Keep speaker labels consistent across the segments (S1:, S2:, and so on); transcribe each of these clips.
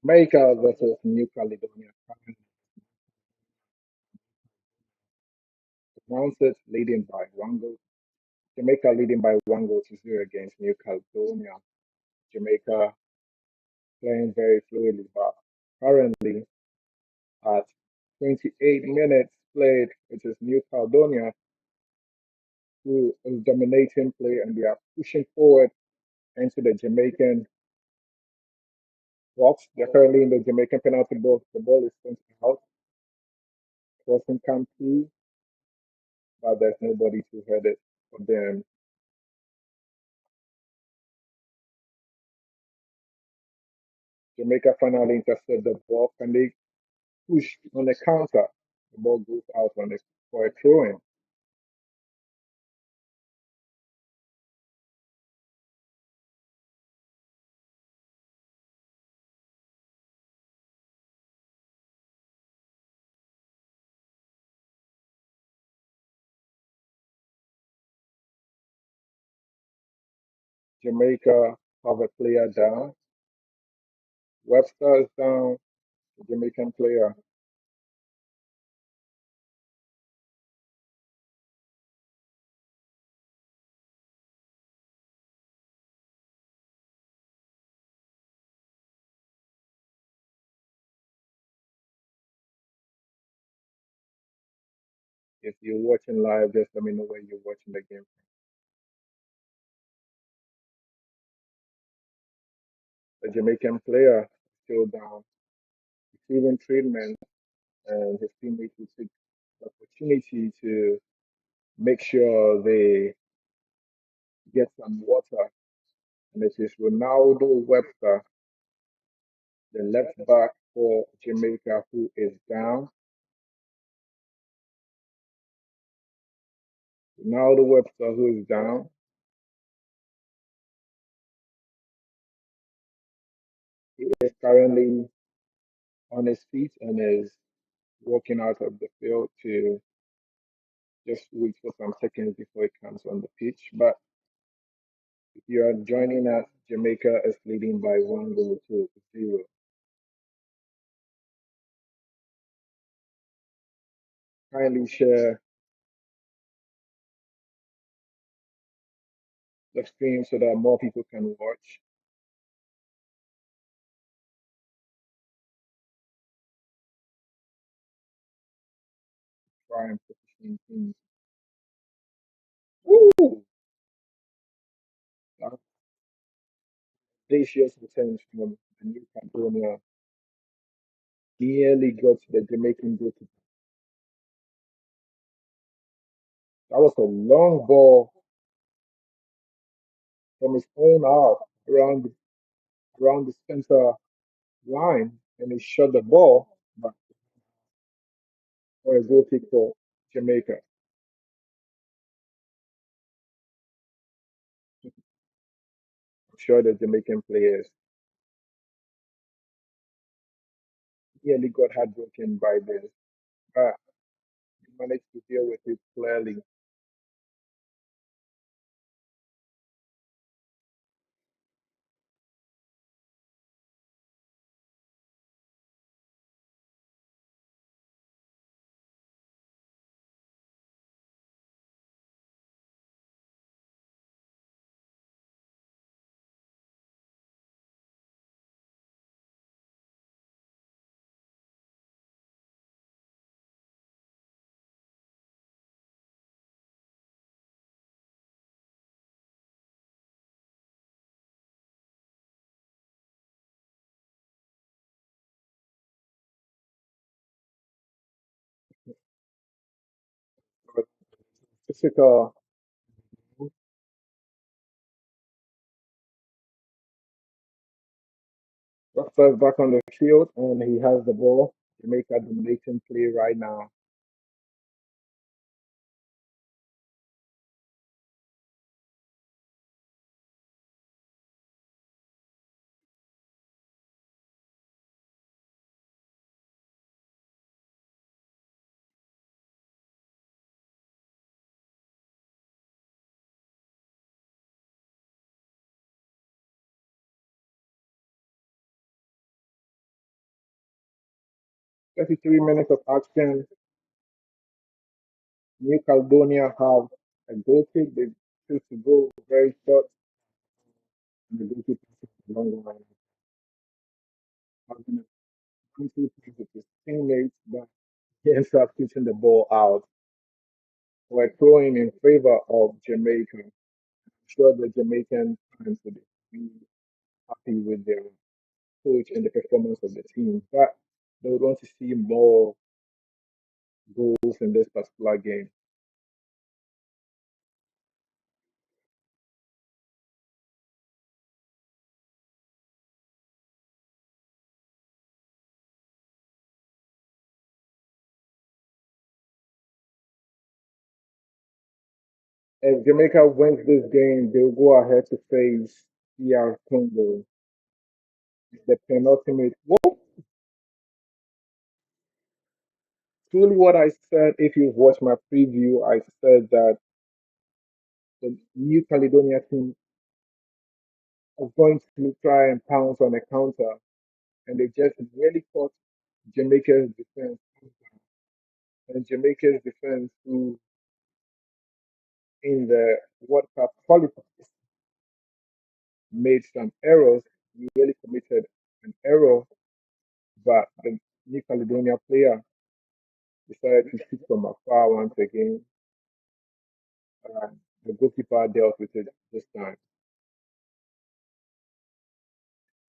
S1: Jamaica versus New Caledonia. Announced leading by one goal. Jamaica leading by 1 goal to 0 against New Caledonia. Jamaica playing very fluidly, but currently at 28 minutes played, it is New Caledonia who is dominating play and they are pushing forward into the Jamaican box. They're currently in the Jamaican penalty box. The ball is sent out, crossing come through, but there's nobody to head it for them. Jamaica finally intercepted the ball. Can they push on the counter? The ball goes out on it for a throw in. Jamaica have a player down. Webster is down, the Jamaican player. If you're watching live, just let me know where you're watching the game. The Jamaican player still down, receiving treatment, and his teammates will take the opportunity to make sure they get some water. And it is Ronaldo Webster, the left back for Jamaica, who is down. Ronaldo Webster, who is down. He is currently on his feet and is walking out of the field to just wait for some seconds before he comes on the pitch. But if you are joining us, Jamaica is leading by 1 goal to 0. Kindly share the stream so that more people can watch. Try and position things. Woo! That audacious returns from the New Caledonia nearly got the Jamaican goalkeeper. That was a long ball from his own half around the center line, and he shot the ball but for a goal kick for Jamaica. I'm sure the Jamaican players nearly got heartbroken by this, but he managed to deal with it clearly. But physical, Rashford's back on the field and he has the ball. Jamaica dominating play right now. 33 minutes of action. New Caledonia have a goal kick. They choose to go very short, and the goalkeeper takes a long line. Having a 1-2 with his teammates, but he ends up kicking the ball out. We're throwing in favor of Jamaica. I'm sure the Jamaican fans would be happy with their coach and the performance of the team, but they would want to see more goals in this particular game. If Jamaica wins this game, they'll go ahead to face DR Congo, the penultimate. Well, truly what I said, if you've watched my preview, I said that the New Caledonia team is going to try and pounce on a counter, and they just really caught Jamaica's defense. And Jamaica's defense, who in the World Cup qualifiers made some errors, really committed an error, but the New Caledonia player decided to shoot from afar once again. The goalkeeper dealt with it this time.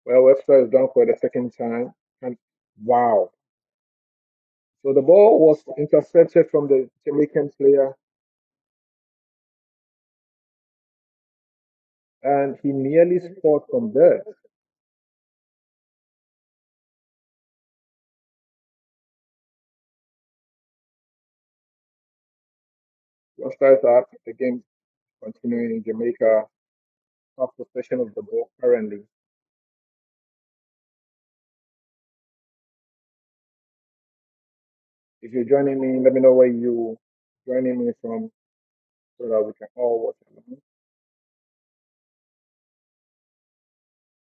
S1: Well, Webster is down for the second time. And wow. So the ball was intercepted from the Jamaican player, and he nearly scored from there. Webster is up. The game continuing in Jamaica. Half possession of the ball currently. If you're joining me, let me know where you joining me from so that we can all watch along.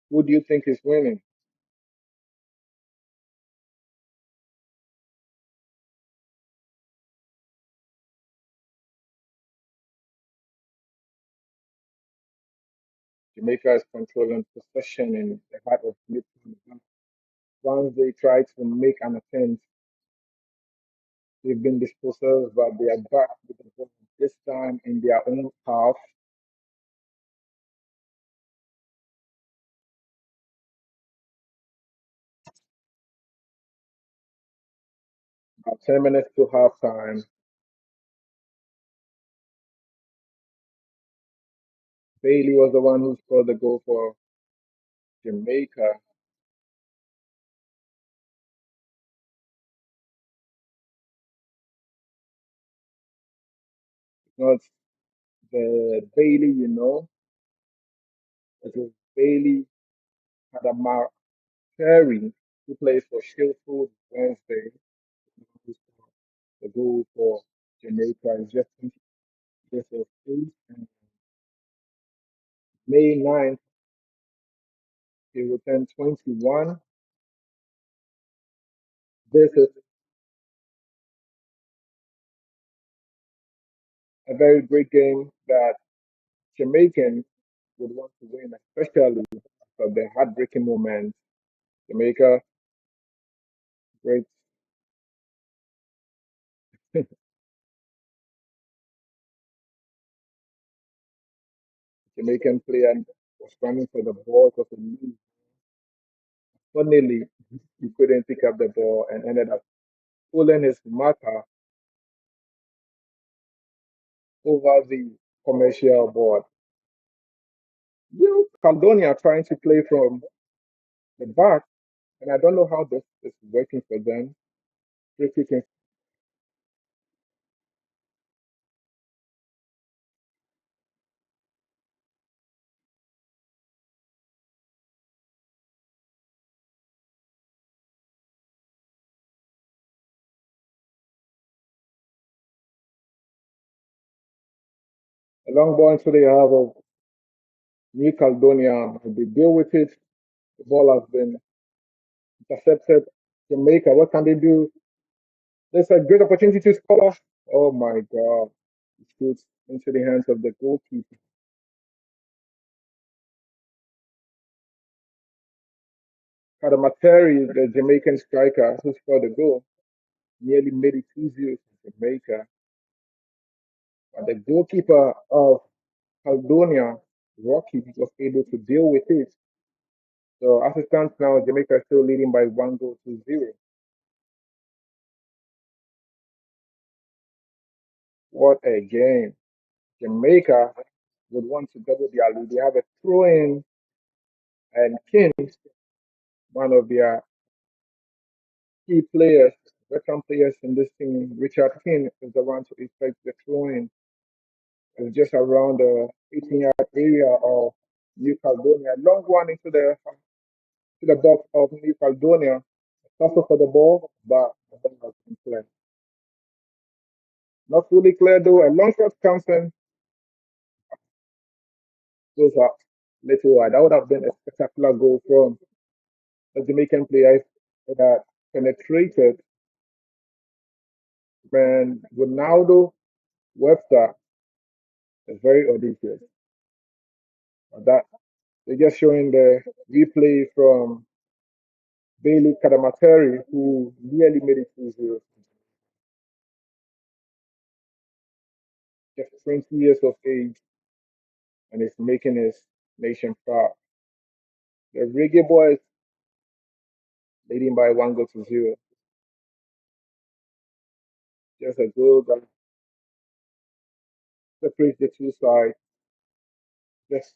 S1: Who do you think is winning? Jamaica is controlling possession in the heart of midfield. Once they try to make an attempt, they've been disposed of, but they are back with the ball this time in their own half. About 10 minutes to halftime. Bailey was the one who scored the goal for Jamaica. It's not the Bailey, it is Bailey Hadamar Terry, who plays for Sheffield Wednesday, who scored the goal for Jamaica. Is just 20 years of age. And May 9th, he will turn 21. This is a very great game that Jamaicans would want to win, especially for the heartbreaking moment. Jamaica, great Jamaican player, was running for the ball. It was a lead. Funnily, he couldn't pick up the ball and ended up pulling his marker over the commercial board. Caledonia trying to play from the back, and I don't know how this is working for them. Free kicking a long ball into the half of New Caledonia. They deal with it. The ball has been intercepted. Jamaica, what can they do? There's a great opportunity to score. Oh my God. It shoots into the hands of the goalkeeper. Kadamateri, the Jamaican striker who scored the goal, nearly made it 2-0 to Jamaica. But the goalkeeper of Caledonia, Rocky, was able to deal with it. So as it stands now, Jamaica is still leading by 1 goal to 0. What a game. Jamaica would want to double their lead. They have a throw in, and King, one of their key players, veteran players in this team, Richard King, is the one to effect the throw in. It's just around the 18-yard area of New Caledonia. Long one into the box of New Caledonia. Tussle for the ball, but the ball has been cleared. Not fully clear though. A long shot comes in, goes up little wide. That would have been a spectacular goal from the Jamaican players that penetrated. Man, Ronaldo Webster is very audacious. That they're just showing the replay from Bailey Kadamateri, who nearly made it 2-0. Just 20 years of age, and is making his nation proud. The Reggae Boys leading by 1 goal to 0. Just a goal that separates the two sides. Just,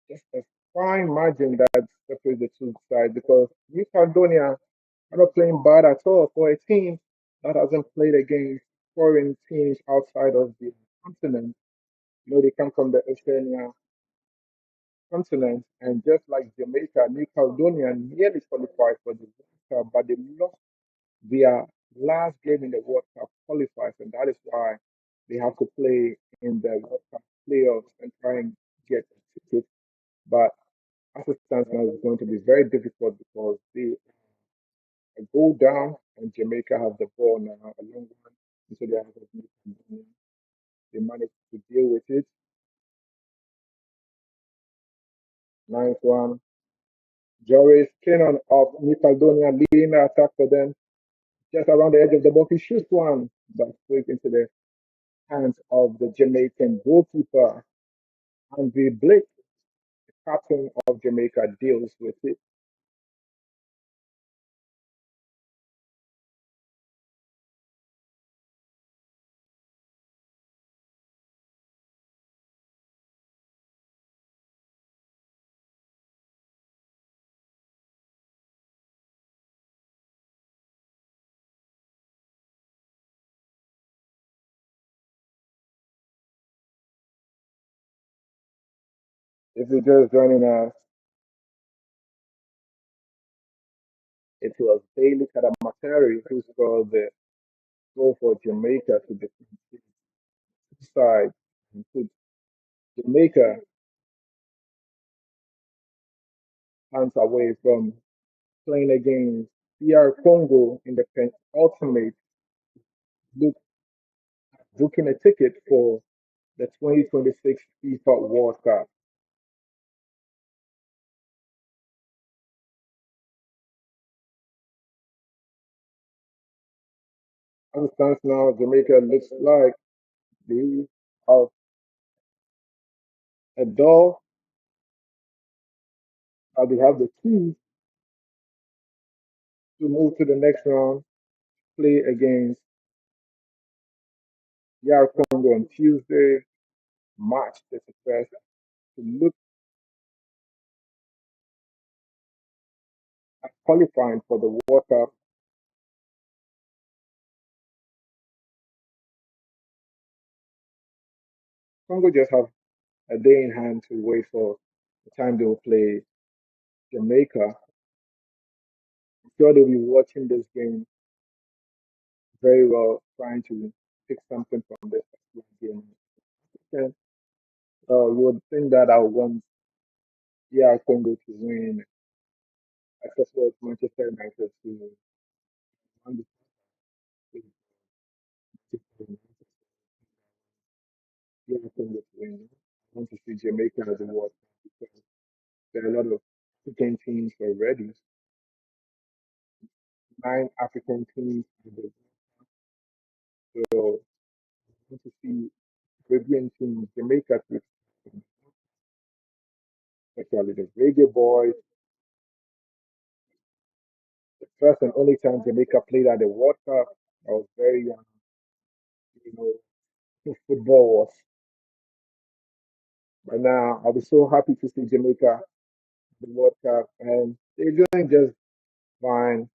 S1: just a fine margin that separates the two sides because New Caledonia are not playing bad at all for a team that hasn't played against foreign teams outside of the continent. You know, they come from the Oceania continent, and just like Jamaica, New Caledonia nearly qualified for the World Cup, but they lost their last game in the World Cup qualifiers, and that is why they have to play in the World Cup playoffs and try and get a ticket. But as it stands now, it's going to be very difficult because they go down and Jamaica have the ball now, a long one, so they have to they managed to deal with it. Nice one. Joris Cannon of New Caledonia leading the attack for them. Just around the edge of the box, he shoots one, but straight into the hands of the Jamaican goalkeeper. Andre Blake, the captain of Jamaica, deals with it. If you're just joining us, it was Bailey Kadamateri who scored the goal for Jamaica to defeat the side and put Jamaica hands away from playing against PR Congo in the ultimate look booking a ticket for the 2026 FIFA World Cup. As it stands now, Jamaica looks like they have a door that they have the keys to move to the next round, play against PR Congo on Tuesday, March 31st, to look at qualifying for the World Cup. Congo just have a day in hand to wait for the time they will play Jamaica. I'm sure they'll be watching this game very well, trying to pick something from this particular game. Okay. You would think that I would want DR Congo to win As well as Manchester United to won the European win. I want to see Jamaica as a World Cup because there are a lot of African teams already. 9 African teams in the so I want to see Caribbean teams, Jamaica to especially the Reggae Boys. The first and only time Jamaica played at the World Cup, I was very young. You know, football was. But now I'll be so happy to see Jamaica at the World Cup, and they're doing just fine,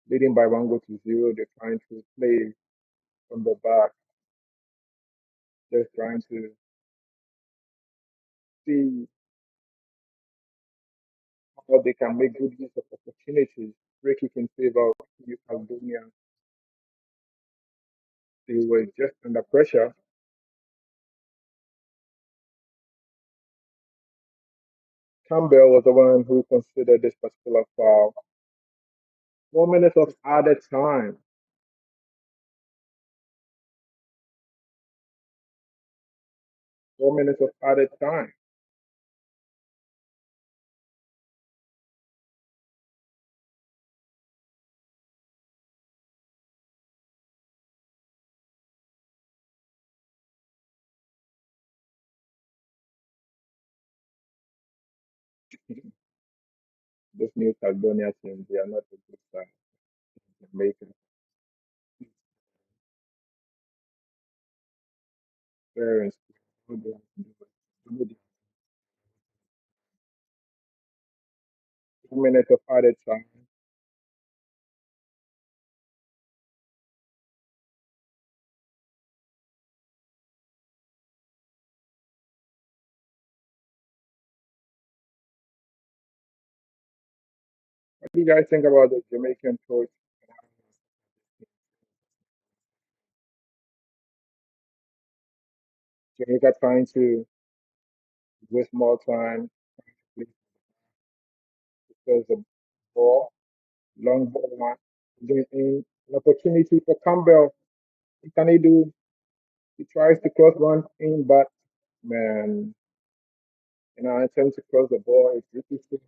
S1: leading by 1 goal to 0. They're trying to play from the back, just trying to see how they can make good use of opportunities. Free kick in favor of New Caledonia. They were just under pressure. Campbell was the one who considered this particular foul. 4 minutes of added time. 4 minutes of added time. This New Caledonia team, they are not a good side. Jamaica, parents, 2 minutes of added time. What do you guys think about the Jamaican coach? Jamaica trying to waste more time because the ball, long ball one, getting in an opportunity for Campbell. What can he do? He tries to cross one in, but man, attempt to cross the ball, it's ridiculous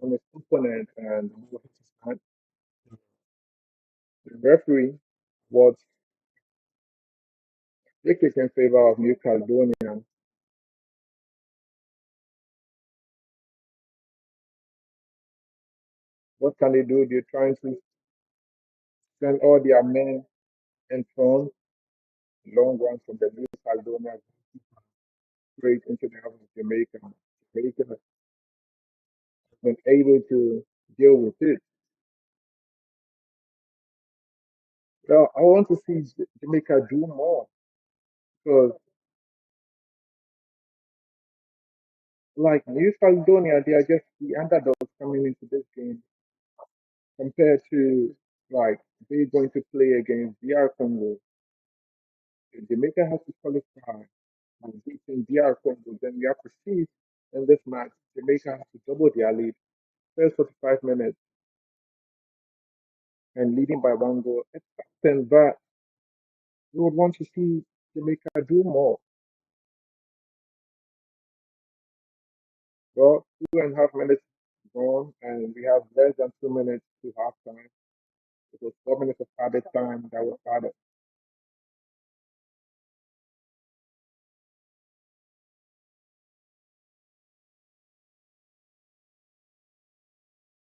S1: on his opponent, and the ball hits his hand. The referee was free kick in favor of New Caledonia. What can they do? They're trying to send all their men in front, long run from the New Caledonia straight into the half of Jamaica. Jamaica has been able to deal with it. Well, I want to see Jamaica do more because, like New Caledonia, they are just the underdogs coming into this game compared to like they're going to play against DR Congo. If Jamaica has to qualify and beating DR Congo, then we have to see in this match Jamaica has to double their lead. First 45 minutes and leading by 1 goal. It's something that we would want to see Jamaica do more. Well, 2.5 minutes gone, and we have less than 2 minutes to halftime. It was 4 minutes of added time that was added.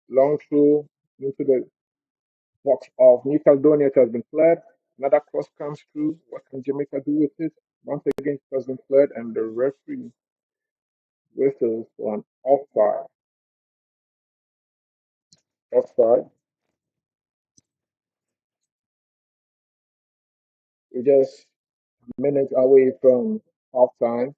S1: Long through into the box of New Caledonia, it has been cleared. Another cross comes through. What can Jamaica do with it? Once again, it has been cleared, and the referee whistles for an offside. Offside. We're just minutes away from halftime.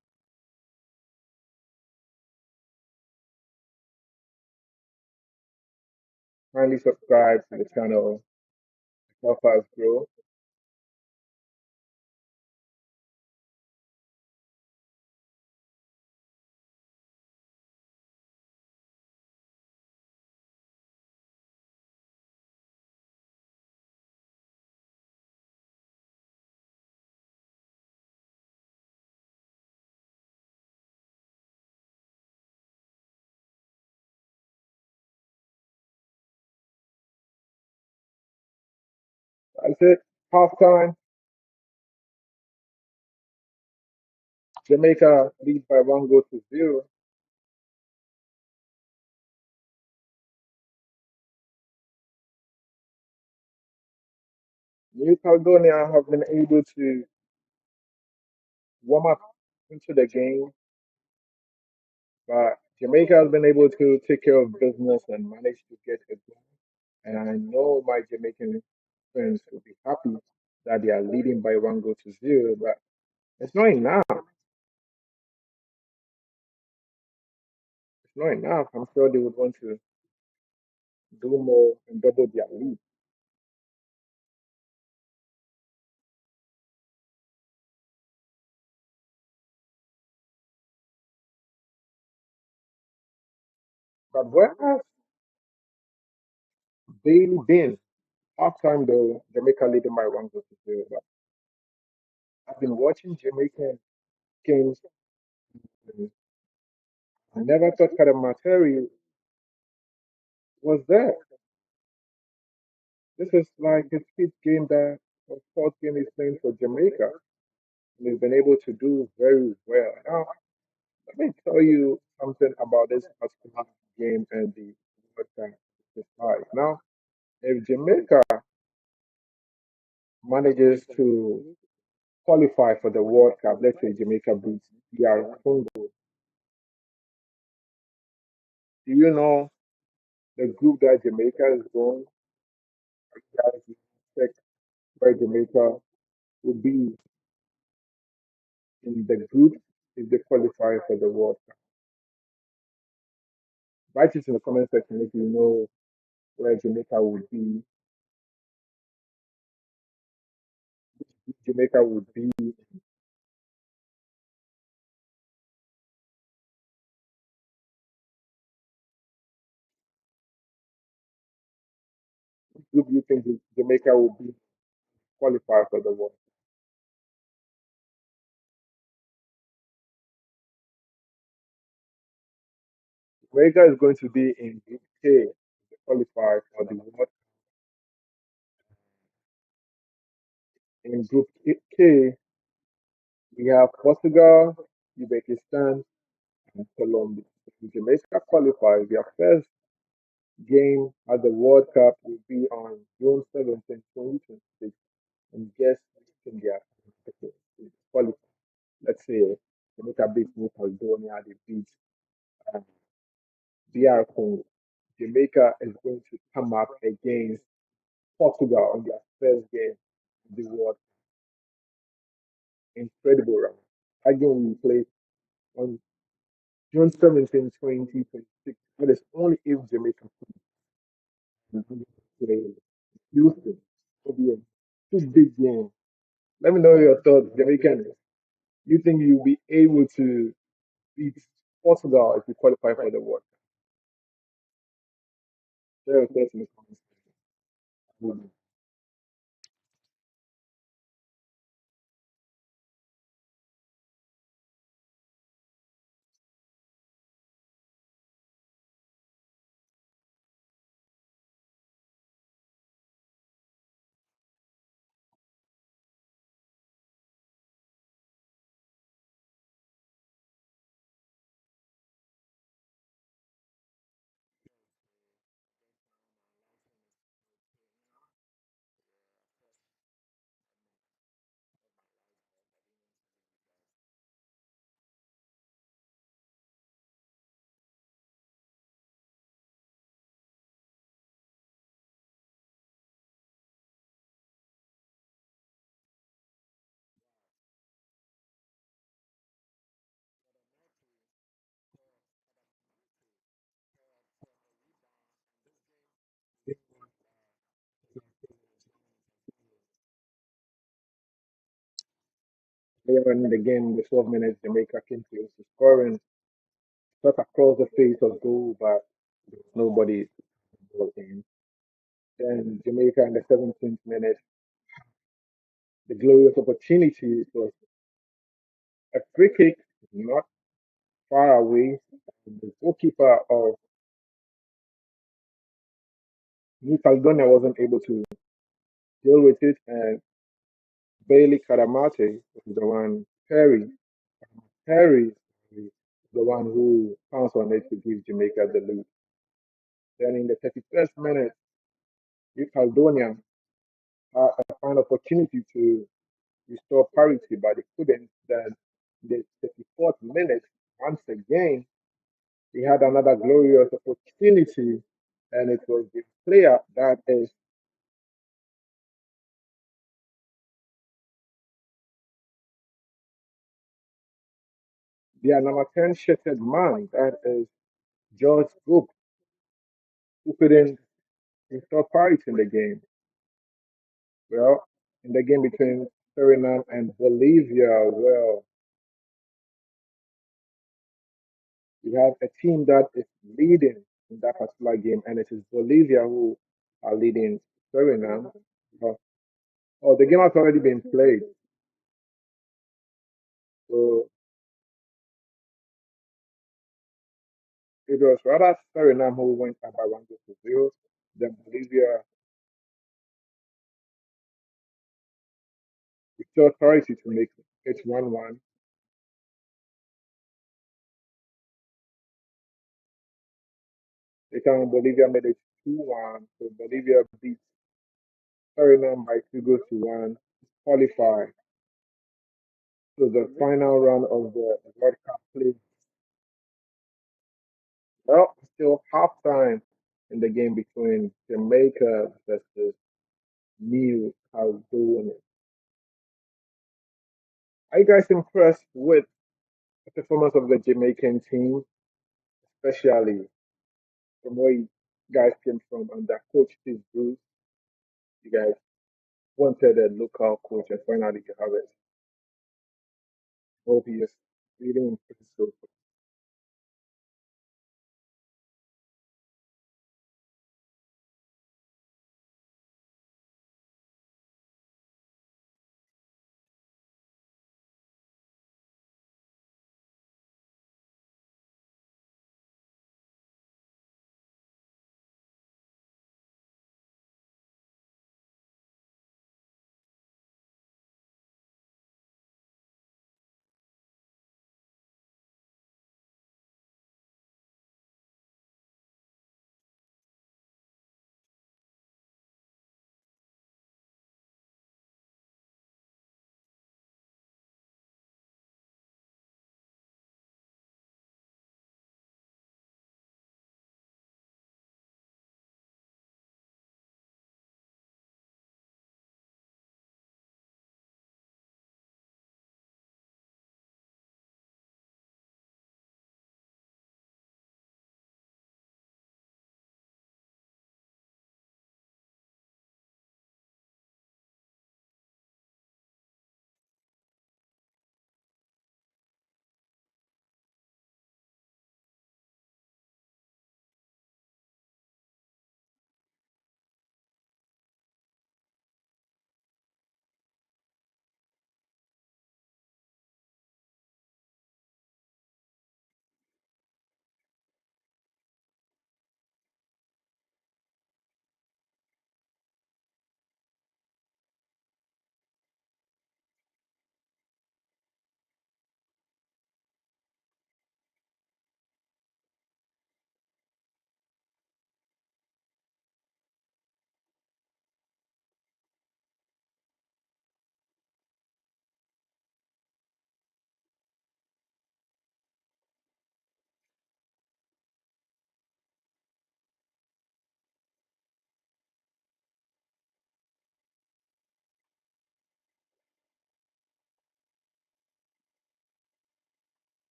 S1: Kindly subscribe to the channel. Help us grow. I said halftime, Jamaica lead by one goal to zero. New Caledonia have been able to warm up into the game, but Jamaica has been able to take care of business and manage to get a goal. And I know my Jamaican friends will be happy that they are leading by one goal to zero, but it's not enough. It's not enough. I'm sure they would want to do more and double their lead. But where has they been? Halftime though, Jamaica leading by one goal to zero. But I've been watching Jamaican games and I never thought Kadamateri was there. This is like his fifth game that or fourth game he's playing for Jamaica. And he's been able to do very well. Now, let me tell you something about this particular game and the World Cup decide. Now, if Jamaica manages to qualify for the World Cup, let's say Jamaica beats DR Congo, do you know the group that Jamaica is going? Guys, check where Jamaica will be in the group if they qualify for the World Cup. Write it in the comment section if you know where Jamaica would be. Jamaica would be group you think Jamaica will be qualified for the World Cup. Jamaica is going to be in Group K to qualify for the World. In Group K, we have Portugal, Uzbekistan, and Colombia. If Jamaica qualifies, their first game at the World Cup will be on June 17, 2026. And guess which team they are qualify. Let's say Jamaica beats New Caledonia, they beat um, DR Congo. Jamaica is going to come up against Portugal on their first game of the World. Incredible round. That game will be played on June 17, 2026. That is only if Jamaica can play Houston. It'll be a big game. Let me know your thoughts, Jamaican. You think you'll be able to beat Portugal if you qualify for the World Cup? Share your thoughts in the comments section. Later on in the game, the 12 minutes, Jamaica came close to scoring, shot across the face of goal, but nobody ball in. Then Jamaica in the 17th minute, the glorious opportunity. It was a free kick, not far away. The goalkeeper of New Caledonia wasn't able to deal with it, and Bailey Karamate is the one, Perry is the one who pounced on it to give Jamaica the lead. Then in the 31st minute, Caledonia had a fine opportunity to restore parity, but they couldn't. Then the 34th minute, once again, he had another glorious opportunity, and it was the player that is their number 10 shifted man, that is George Goop, who couldn't restore parity in the game. Well, in the game between Suriname and Bolivia, well, we have a team that is leading in that particular game, and it is Bolivia who are leading Suriname. Uh, Oh, the game has already been played, so it was rather Suriname who went up by 1 goal to 0. Then Bolivia still authority to make it 1-1. The time Bolivia made it 2-1, so Bolivia beat Suriname by 2 goals to 1 to qualify to the final round of the World Cup play. Well, still halftime in the game between Jamaica versus New Caledonia. Are you guys impressed with the performance of the Jamaican team, especially from where you guys came from under Coach Steve Bruce? You guys wanted a local coach and finally you have it. Hope he is really impressed so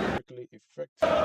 S2: Strictly effective.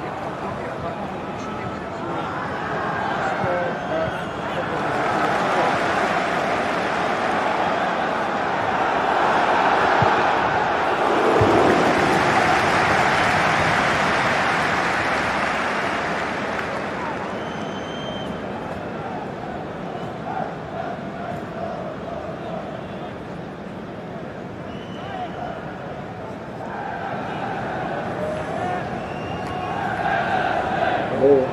S2: Yet Caledonia had an opportunity to score what was exactly a foul.
S1: Hello.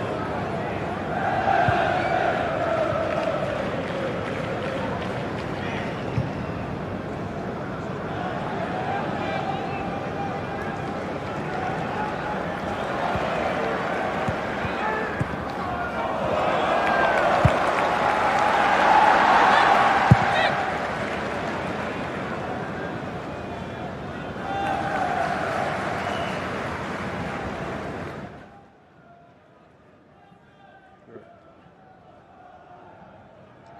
S2: Good.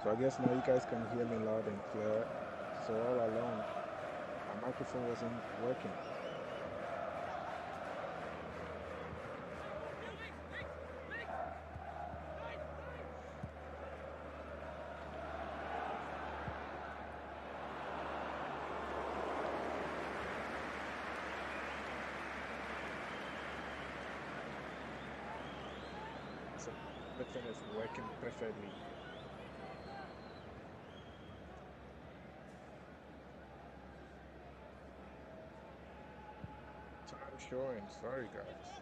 S2: So I guess now you guys can hear me loud and clear. So all along, my microphone wasn't working. So everything is working perfectly. Time showing. Sorry, guys.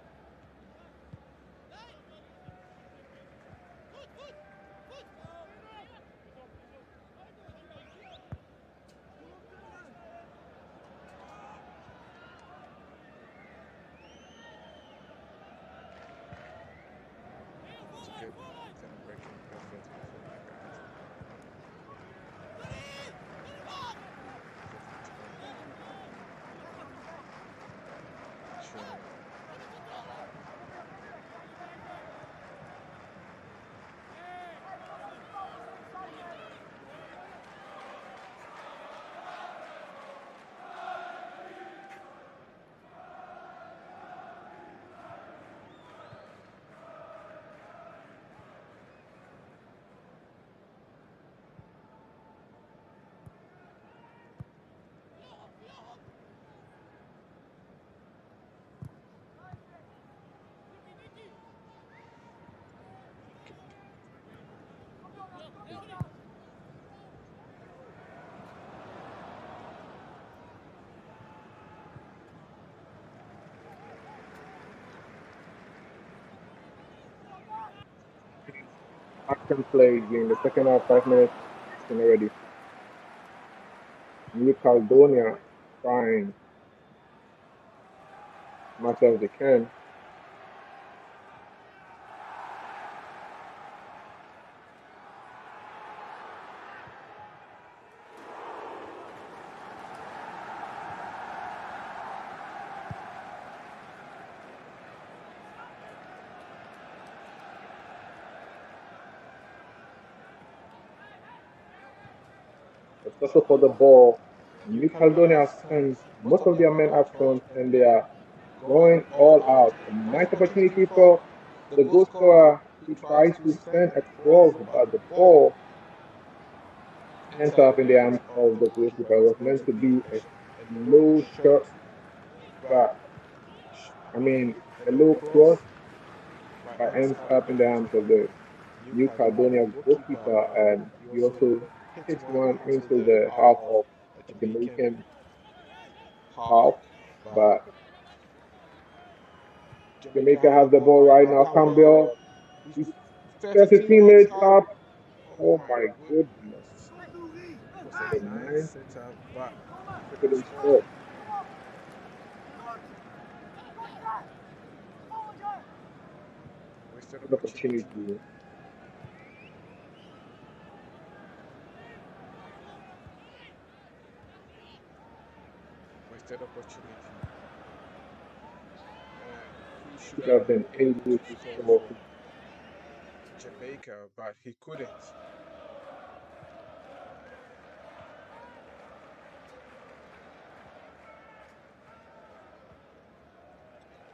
S2: It's okay. Everything working perfectly for me, guys. Everything's going showing.
S1: action plays in the second half, 5 minutes action already. New Caledonia trying as much as they can. Especially for the ball. New Caledonia spends most of their main actions and they are going all out. A nice opportunity for the goal scorer. He tries to send a cross, but the ball ends up in the hands of the goalkeeper. It was meant to be a low shot, but I mean a low cross, but ends up in the hands of the New Caledonia goalkeeper, and he also hits one into the half of the Jamaican half. But Jamaica have the ball right now. Campbell, he sets his teammates up. Oh my goodness.
S2: It was a
S1: The
S2: nice
S1: ninth
S2: setup, but
S1: they
S2: couldn't
S1: couldn't
S2: score.
S1: score.
S2: Wasted
S1: Good
S2: opportunity.
S1: opportunity.
S2: Wasted opportunity. And he should
S1: Should
S2: have
S1: have
S2: been
S1: been
S2: able
S1: able
S2: to
S1: to
S2: score
S1: score.
S2: for Jamaica, but he couldn't.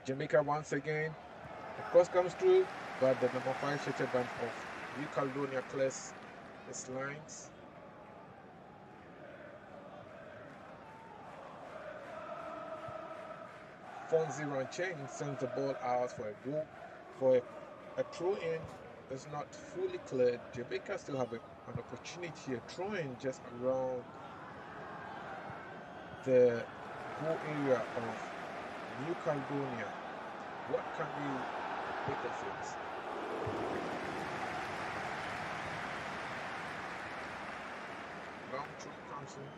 S2: Jamaica once again. The cross comes through, but the number 5 Shetterban of New Caledonia clears his lines. Fonzie Ranchen sends the ball out for a goal. For a throw in, it's not fully cleared. Jamaica still have an opportunity, a throw in just around the goal area of New Caledonia. What can we make of it? Long throw comes in.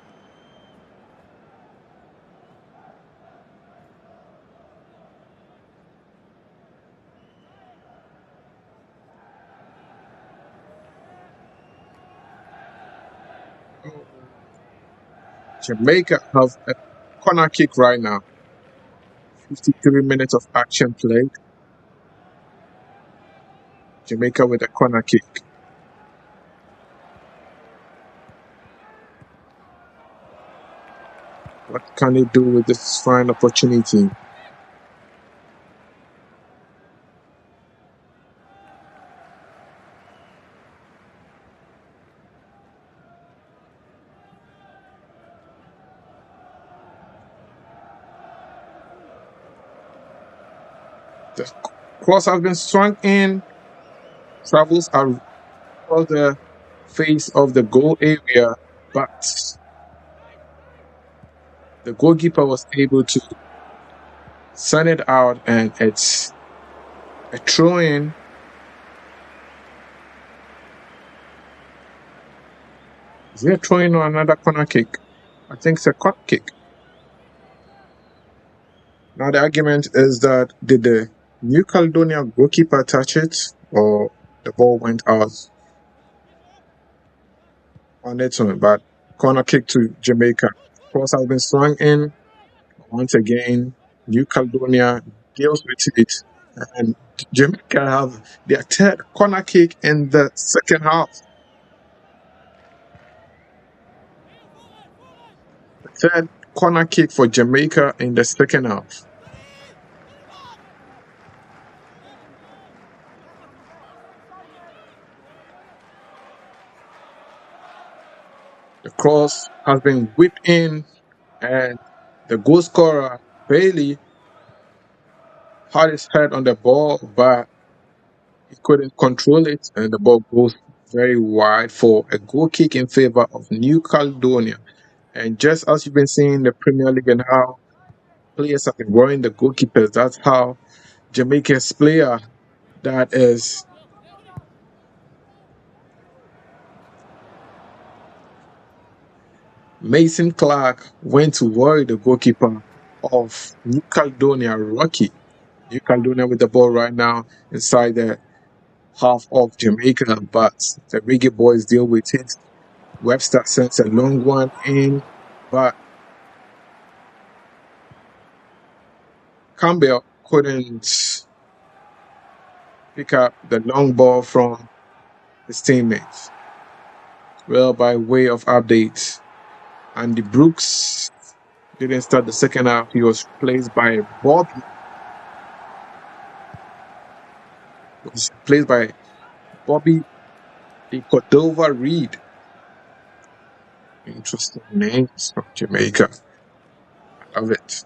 S2: Oh, Jamaica have a corner kick right now. 53 minutes of action played. Jamaica with a corner kick. What can they do with this fine opportunity? The cross has been swung in, travels around the face of the goal area, but the goalkeeper was able to send it out, and it's a throw in. Is it a throw in or another corner kick? I think it's a corner kick. Now, the argument is that did the New Caledonia goalkeeper touch it, or the ball went out on its own? But corner kick to Jamaica. Cross has been swung in once again. New Caledonia deals with it, and Jamaica have their third corner kick in the second half. Third corner kick for Jamaica in the second half. The cross has been whipped in, and the goal scorer Bailey had his head on the ball, but he couldn't control it, and the ball goes very wide for a goal kick in favor of New Caledonia. And just as you've been seeing in the Premier League and how players have been worrying the goalkeepers, that's how Jamaica's player that is Mason Clark went to worry the goalkeeper of New Caledonia, Rocky. New Caledonia with the ball right now inside the half of Jamaica, but the Reggae boys deal with it. Webster sends a long one in, but Campbell couldn't pick up the long ball from his teammates. Well, by way of update, Andy Brooks didn't start the second half. He was replaced by Bobby. Was replaced by Bobby the Cordova Reed. Interesting names from Jamaica. I love it.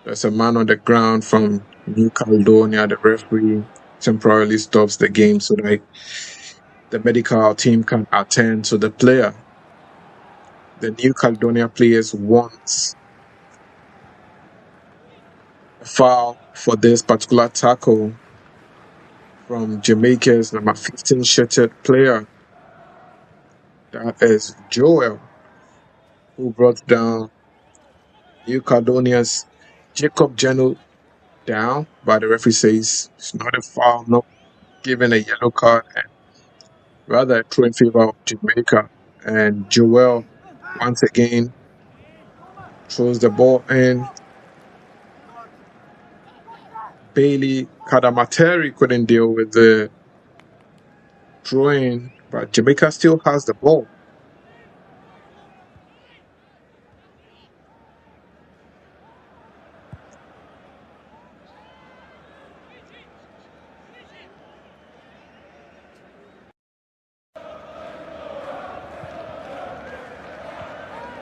S2: There's a man on the ground from New Caledonia. The referee temporarily stops the game so that the medical team can attend to the player. The New Caledonia players want a foul for this particular tackle from Jamaica's number 15 shirted player. That is Joel, who brought down New Caledonia's Jacob Geno down, but the referee says it's not a foul, not given a yellow card, and rather a throw in favor of Jamaica. And Joel, once again, throws the ball in. Bailey Kadamateri couldn't deal with the throw-in, but Jamaica still has the ball.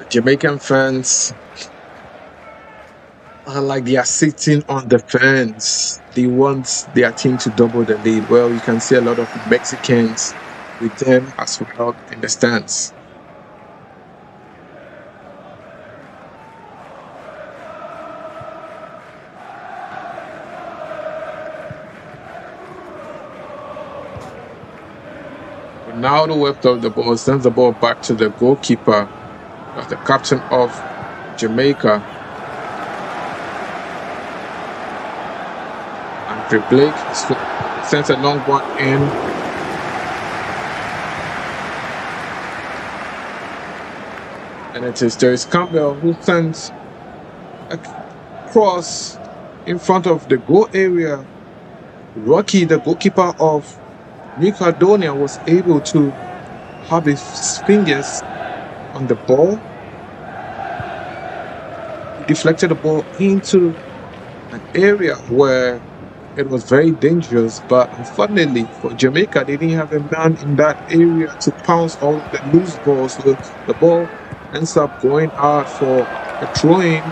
S2: The Jamaican fans are like they are sitting on the fence. They want their team to double the lead. Well, you can see a lot of Mexicans with them as well in the stands. Ronaldo whipped up the ball, sends the ball back to the goalkeeper, that's the captain of Jamaica. Andre Blake sends a long one in. And it is Darius Campbell who sends a cross in front of the goal area. Rocky, the goalkeeper of New Caledonia, was able to have his fingers on the ball. He deflected the ball into an area where it was very dangerous, but unfortunately for Jamaica, they didn't have a man in that area to pounce all the loose balls. So the ball ends up going out for a throw-in.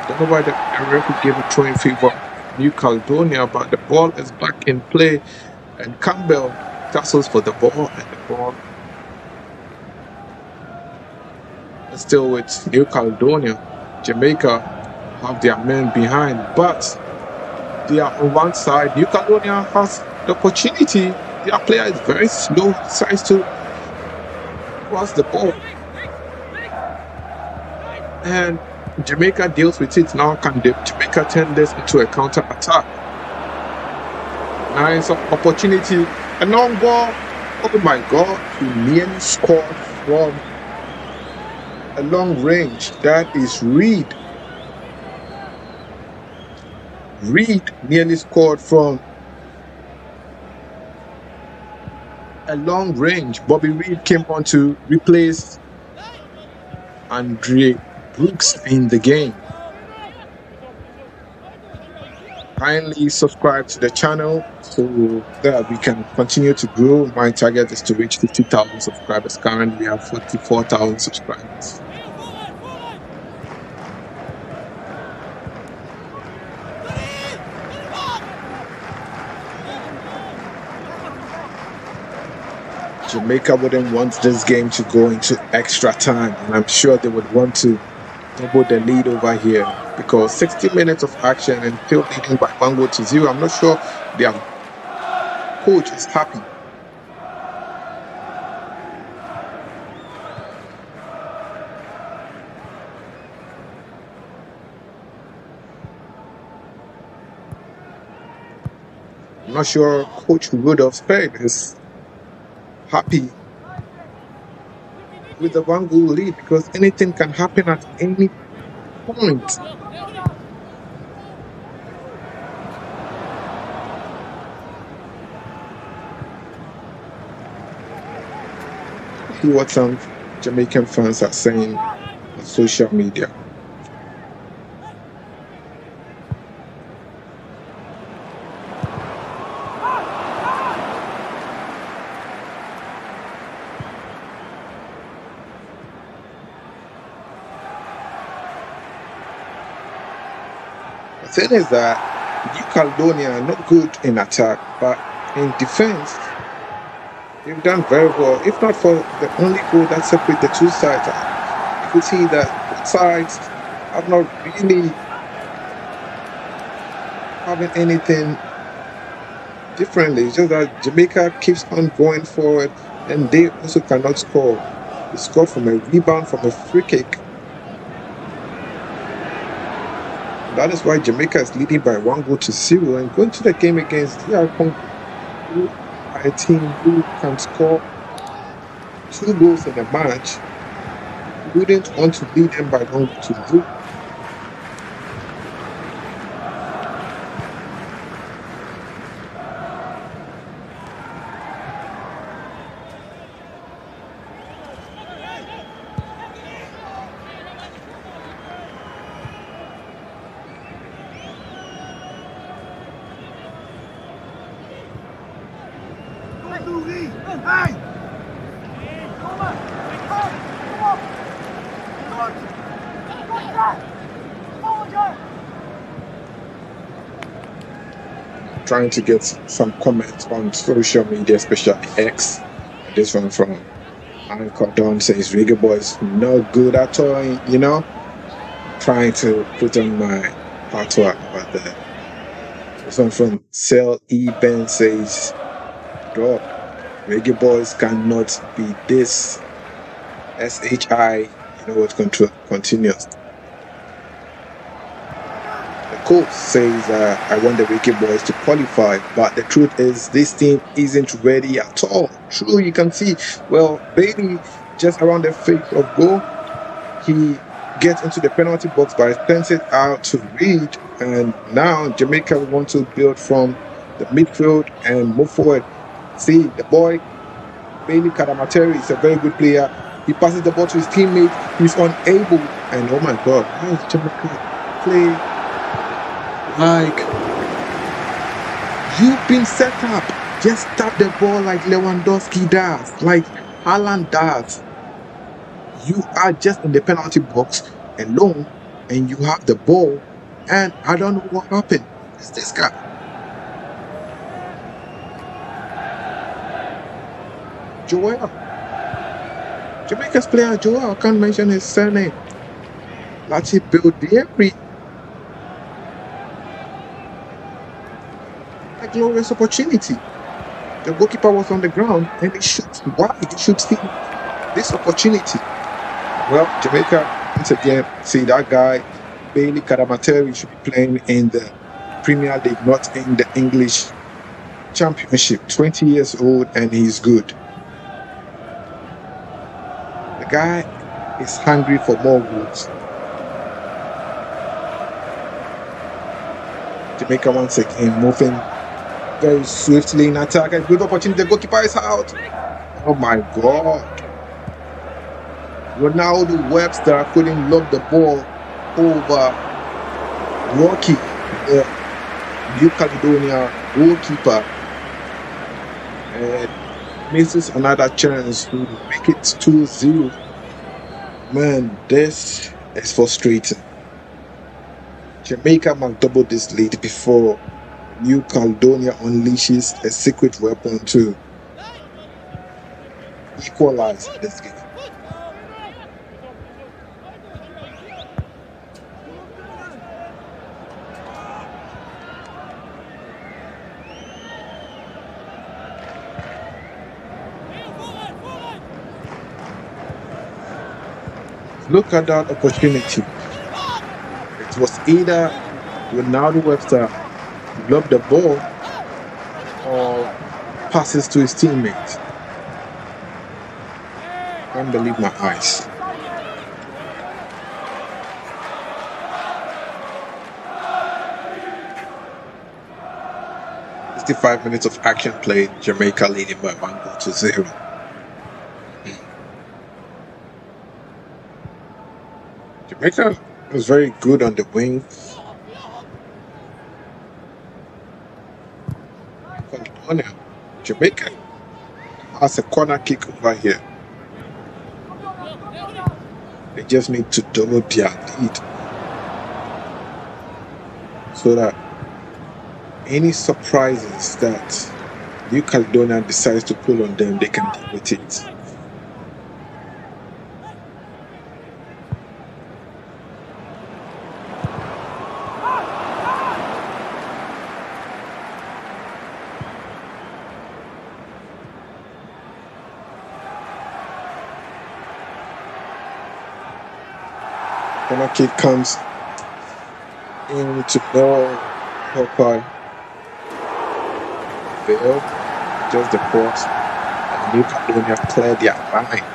S2: Don't know why the referee gave a throw-in favor of New Caledonia, but the ball is back in play, and Campbell tussles for the ball, and the ball is still with New Caledonia. Jamaica have their men behind, but they are on one side. New Caledonia has the opportunity. Their player is very slow, decides to cross the ball. And Jamaica deals with it now. Can Jamaica turn this into a counter attack? Nice opportunity. A long ball. Oh my God. He nearly scored from a long range. That is Reed. Reed nearly scored from a long range. Bobby Reed came on to replace Andre Brooks in the game. Kindly subscribe to the channel so that we can continue to grow. My target is to reach 50,000 subscribers. Currently, we have 44,000 subscribers. Jamaica wouldn't want this game to go into extra time, and I'm sure they would want to double the lead over here because 60 minutes of action and still leading by 1-0. I'm not sure their coach is happy. I'm not sure Coach Rudolph Peg is happy with the 1 goal lead because anything can happen at any point. See what some Jamaican fans are saying on social media. The thing is that New Caledonia are not good in attack, but in defense, they've done very well. If not for the only goal that separates the two sides, you could see that both sides have not really having anything differently. It's just that Jamaica keeps on going forward and they also cannot score. They score from a rebound, from a free kick. That is why Jamaica is leading by 1-0 and going to the game against DR Congo, who are a team who can score 2 goals in a match. You wouldn't want to lead them by 1-0. Trying to get some comments on social media, especially X. This one from Anchor Don says Reggae Boys not good at all, you know. Trying to put on my patois about that. This one from Cell E Ben says, Dog, Reggae Boys cannot be this. SHI, you know what, continuous. Coach says, I want the Reggae Boys to qualify, but the truth is this team isn't ready at all. True, you can see, well, Bailey just around the face of goal, he gets into the penalty box but sends it out to Reed, and now Jamaica want to build from the midfield and move forward. See, the boy, Bailey Kadamateri, is a very good player. He passes the ball to his teammate, he's unable, and oh my God, why is Jamaica play like you've been set up? Just tap the ball like Lewandowski does, like Haaland does. You are just in the penalty box alone and you have the ball, and I don't know what happened. It's this guy. Joel. Jamaica's player Joel, I can't mention his surname. Lati Bildieri. A glorious opportunity. The goalkeeper was on the ground and he shoots wide. He should see this opportunity. Well, Jamaica, once again, see that guy, Bailey Kadamateri, should be playing in the Premier League, not in the English Championship. 20 years old and he's good. The guy is hungry for more goals. Jamaica once again moving very swiftly in attack. A good opportunity. The goalkeeper is out. Oh my God. Ronaldo Webster couldn't lob the ball over Rocky, the New Caledonia goalkeeper, and misses another chance to make it 2-0. Man, this is frustrating. Jamaica must double this lead before New Caledonia unleashes a secret weapon to equalize this game. Look at that opportunity. It was either Ronaldo Webster lobbed the ball or passes to his teammates. Can't believe my eyes. "55 minutes of action played, Jamaica leading by 1-0. Jamaica was very good on the wings. Caledonia, Jamaica has a corner kick over here. They just need to double their lead so that any surprises that New Caledonia decides to pull on them, they can deal with it. Corner kick comes into no Popeye. Fail, just the cross, and New Caledonia cleared their line.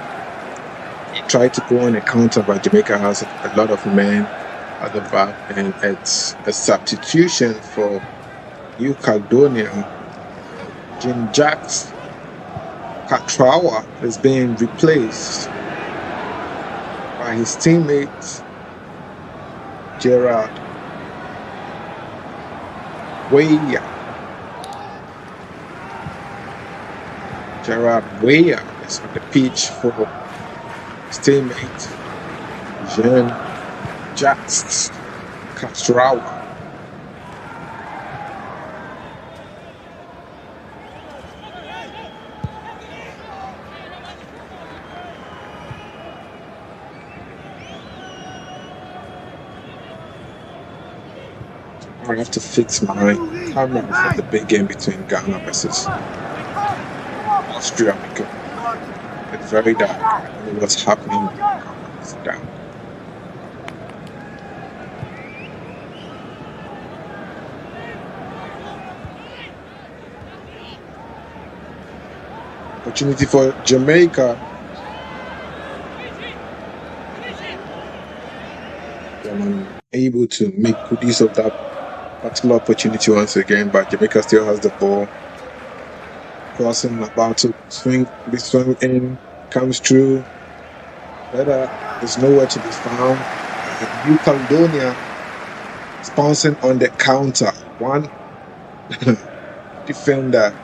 S2: He tried to go on a counter, but Jamaica has a lot of men at the back, and it's a substitution for New Caledonia. Jean-Jacques Catrawa is being replaced by his teammate Gerard Weah. Gerard Weah is on the pitch for his teammate Jean-Jacques Catrawa. I have to fix my camera for the big game between Ghana versus Austria because it's very dark. I don't know what's happening. It's dark. Opportunity for Jamaica. I'm unable to make good use of that particular opportunity once again, but Jamaica still has the ball. Crossing, about to swing in, comes through. Better is nowhere to be found. And New Caledonia is bouncing on the counter. One defender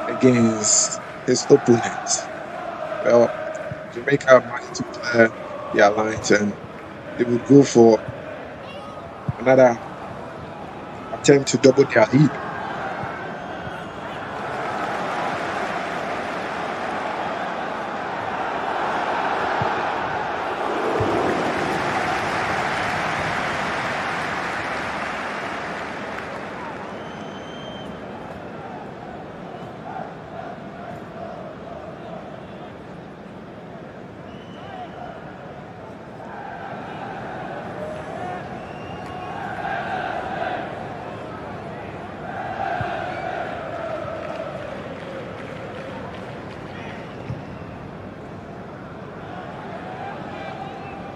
S2: against his opponent. Well, Jamaica managed to clear their lines and they will go for another attempt to double their lead.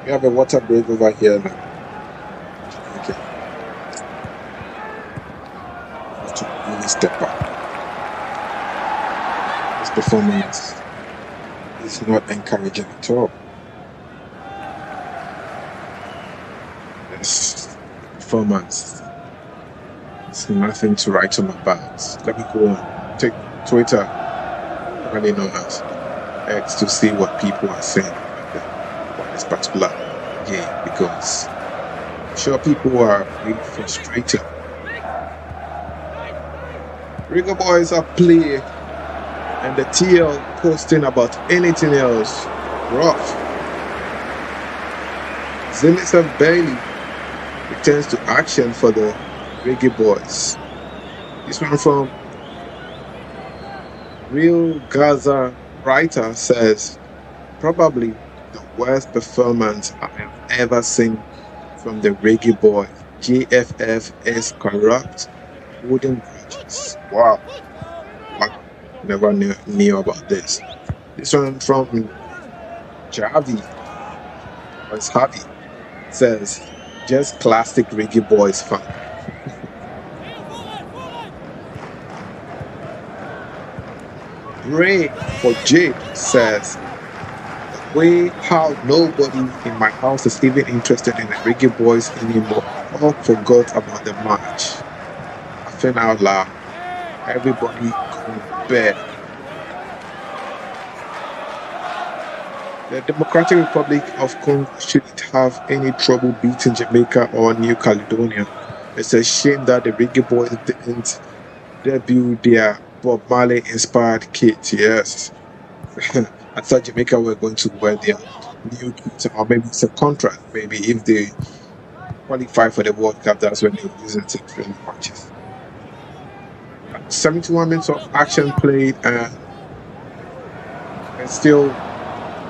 S2: We have a water break over here now. Okay. Have to really step up. This performance is not encouraging at all. This performance is nothing to write home about. Let me go on. Take Twitter, commonly known as X, to see what people are saying about this particular game, because I'm sure people are really frustrated. Rigo boys are playing and the TL posting about anything else. Rough. Zenith Bailey returns to action for the Reggae Boys. This one from Real Gaza Writer says, probably the worst performance I have ever seen from the Reggae Boys. JFF is corrupt, wooden grudges. Wow, wow. Never knew about this. This one from Javi, or it's Javi, says, just classic Reggae Boys fan. Ray for Jade says, the way how nobody in my house is even interested in the Reggae Boys anymore. All forgot about the match. Laughing out loud. Everybody go bed. The Democratic Republic of Congo shouldn't have any trouble beating Jamaica or New Caledonia. It's a shame that the Reggae Boys didn't debut their Bob Marley inspired kit. Yes. I thought Jamaica were going to wear their new kit, or maybe it's a contract. Maybe if they qualify for the World Cup, that's when they'll use it in friendly matches. 71 minutes of action played, and it's still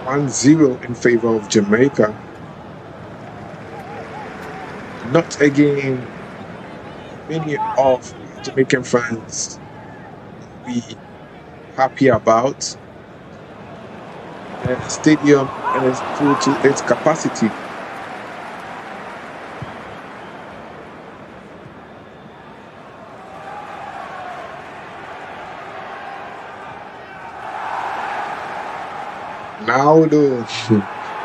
S2: 1-0 in favor of Jamaica. Not again. Many of Jamaican fans will be happy about. The stadium is full to its capacity. Now, though,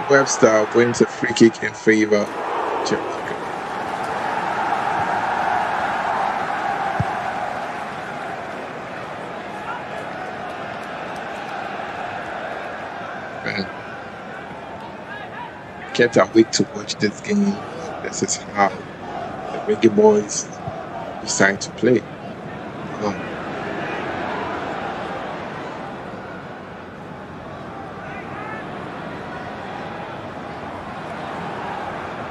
S2: Webster wins a free kick in favor of Jamaica. Man, I can't wait to watch this game. This is how the Reggae Boys decide to play.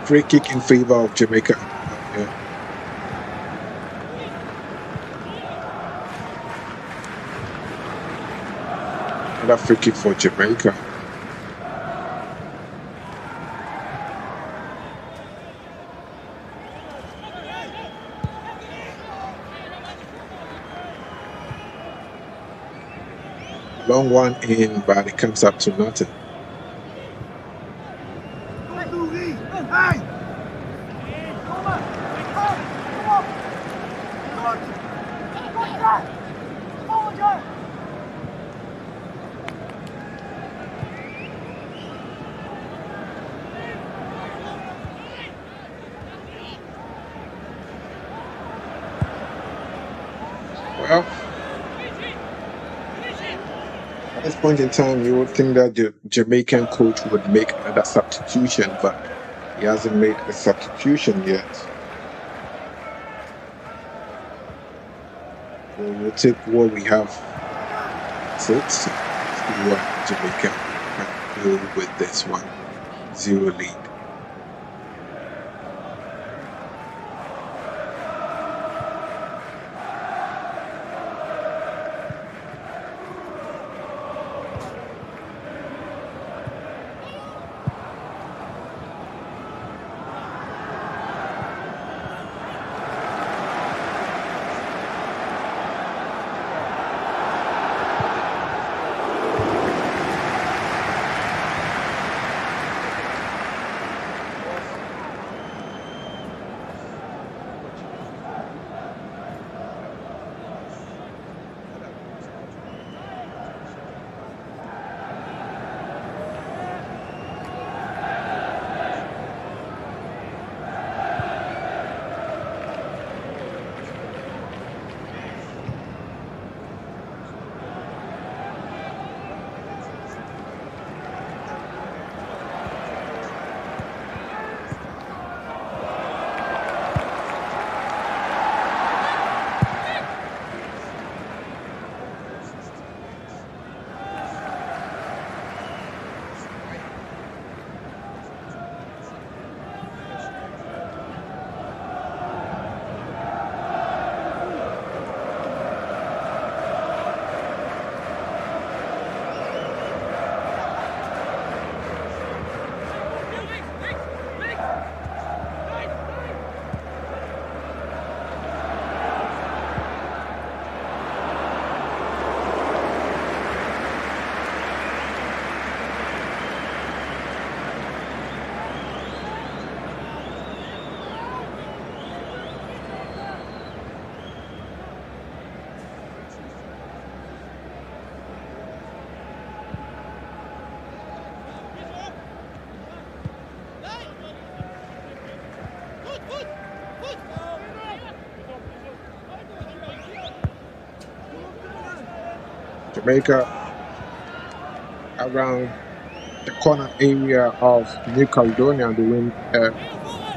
S2: Free kick in favor of Jamaica. Yeah. Another free kick for Jamaica. Long one in, but it comes up to nothing. Well, at this point in time, you would think that the Jamaican coach would make another substitution, but he hasn't made a substitution yet. So we'll take what we have. See what Jamaica can do with this 1-0 lead. Jamaica around the corner area of New Caledonia doing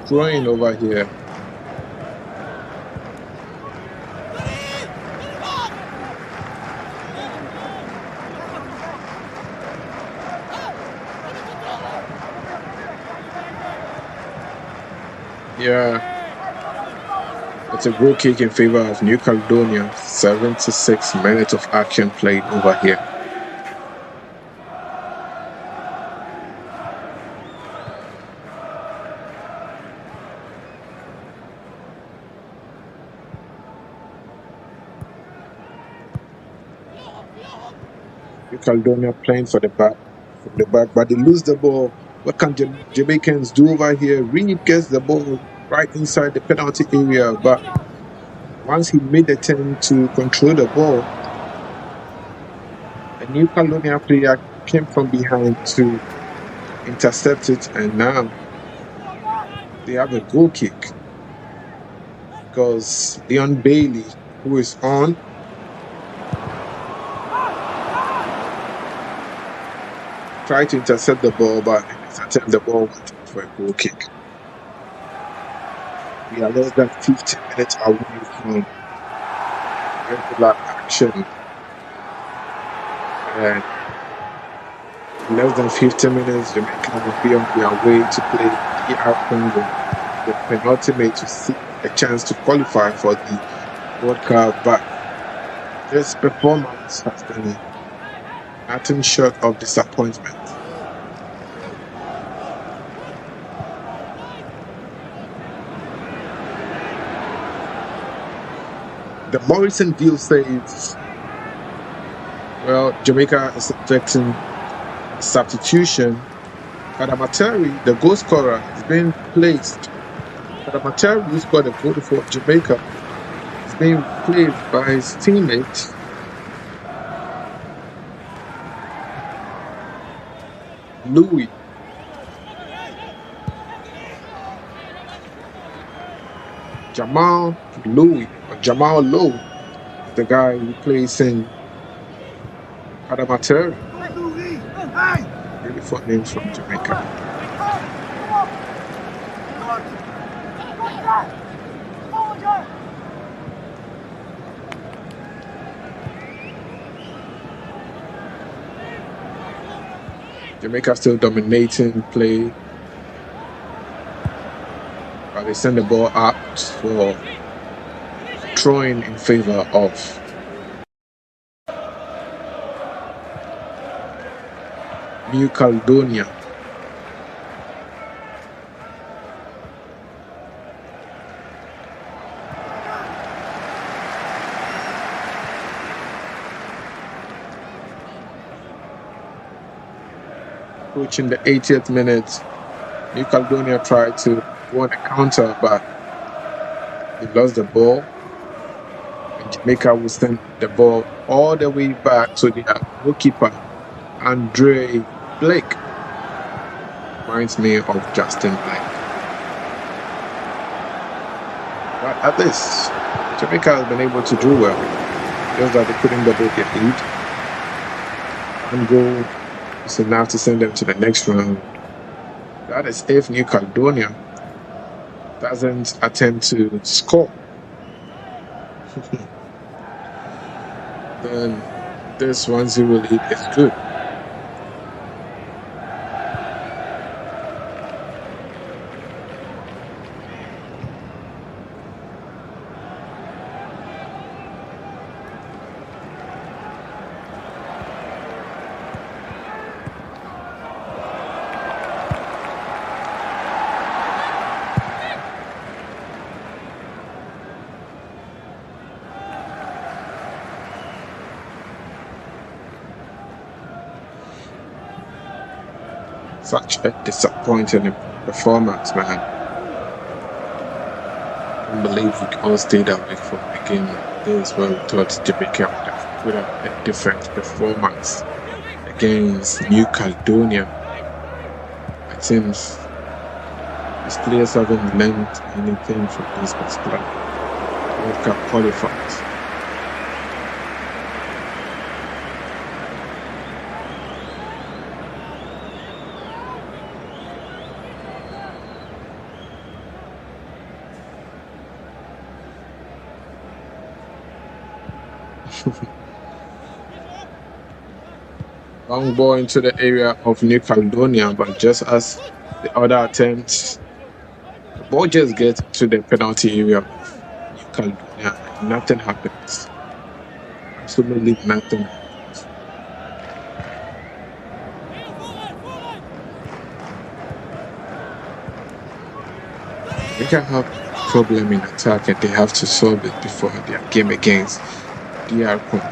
S2: throwing over here. Yeah, it's a goal kick in favor of New Caledonia. 76 minutes of action played over here. New Caledonia playing for the back, from the back, but they lose the ball. What can Jamaicans do over here? Reed gets the ball right inside the penalty area, but once he made the turn to control the ball, a New Caledonia player came from behind to intercept it, and now they have a goal kick because Leon Bailey, who is on, tried to intercept the ball, but in his attempt, the ball went out for a goal kick. We are less than 15 minutes away from regular action, and in less than 15 minutes, Jamaica will be on their way to play DR Congo, the penultimate, to seek a chance to qualify for the World Cup. But this performance has been nothing short of disappointment. The Morrison deal says, well, Jamaica is expecting substitution. Kadamatari, the goal scorer, is being placed. Kadamatari, who scored a goal for Jamaica, is being replaced by his teammate Louis. Jamal Louis, or Jamal Lowe, the guy replacing Kadamatari. Beautiful names from Jamaica. Jamaica still dominating play, but they send the ball out for throwing in favor of New Caledonia. Approaching the 80th minute, New Caledonia tried to go on a counter, but they lost the ball. And Jamaica will send the ball all the way back to their goalkeeper, Andre Blake. Reminds me of Justin Blake. But at this, Jamaica has been able to do well. Just that they couldn't double their lead. One goal is enough to send them to the next round. That is if New Caledonia doesn't attempt to score. Then this 1-0 lead is good. Such a disappointing performance, man. I can't believe we all stayed awake from the beginning. This is where we thought Jamaica would have put up a different performance against New Caledonia. It seems these players haven't learned anything from this particular World Cup qualifiers. Long ball into the area of New Caledonia, but just as the other attempts, the ball just gets to the penalty area of New Caledonia and nothing happens. Absolutely nothing happens. Jamaica have problem in attack and they have to solve it before their game against DR Congo.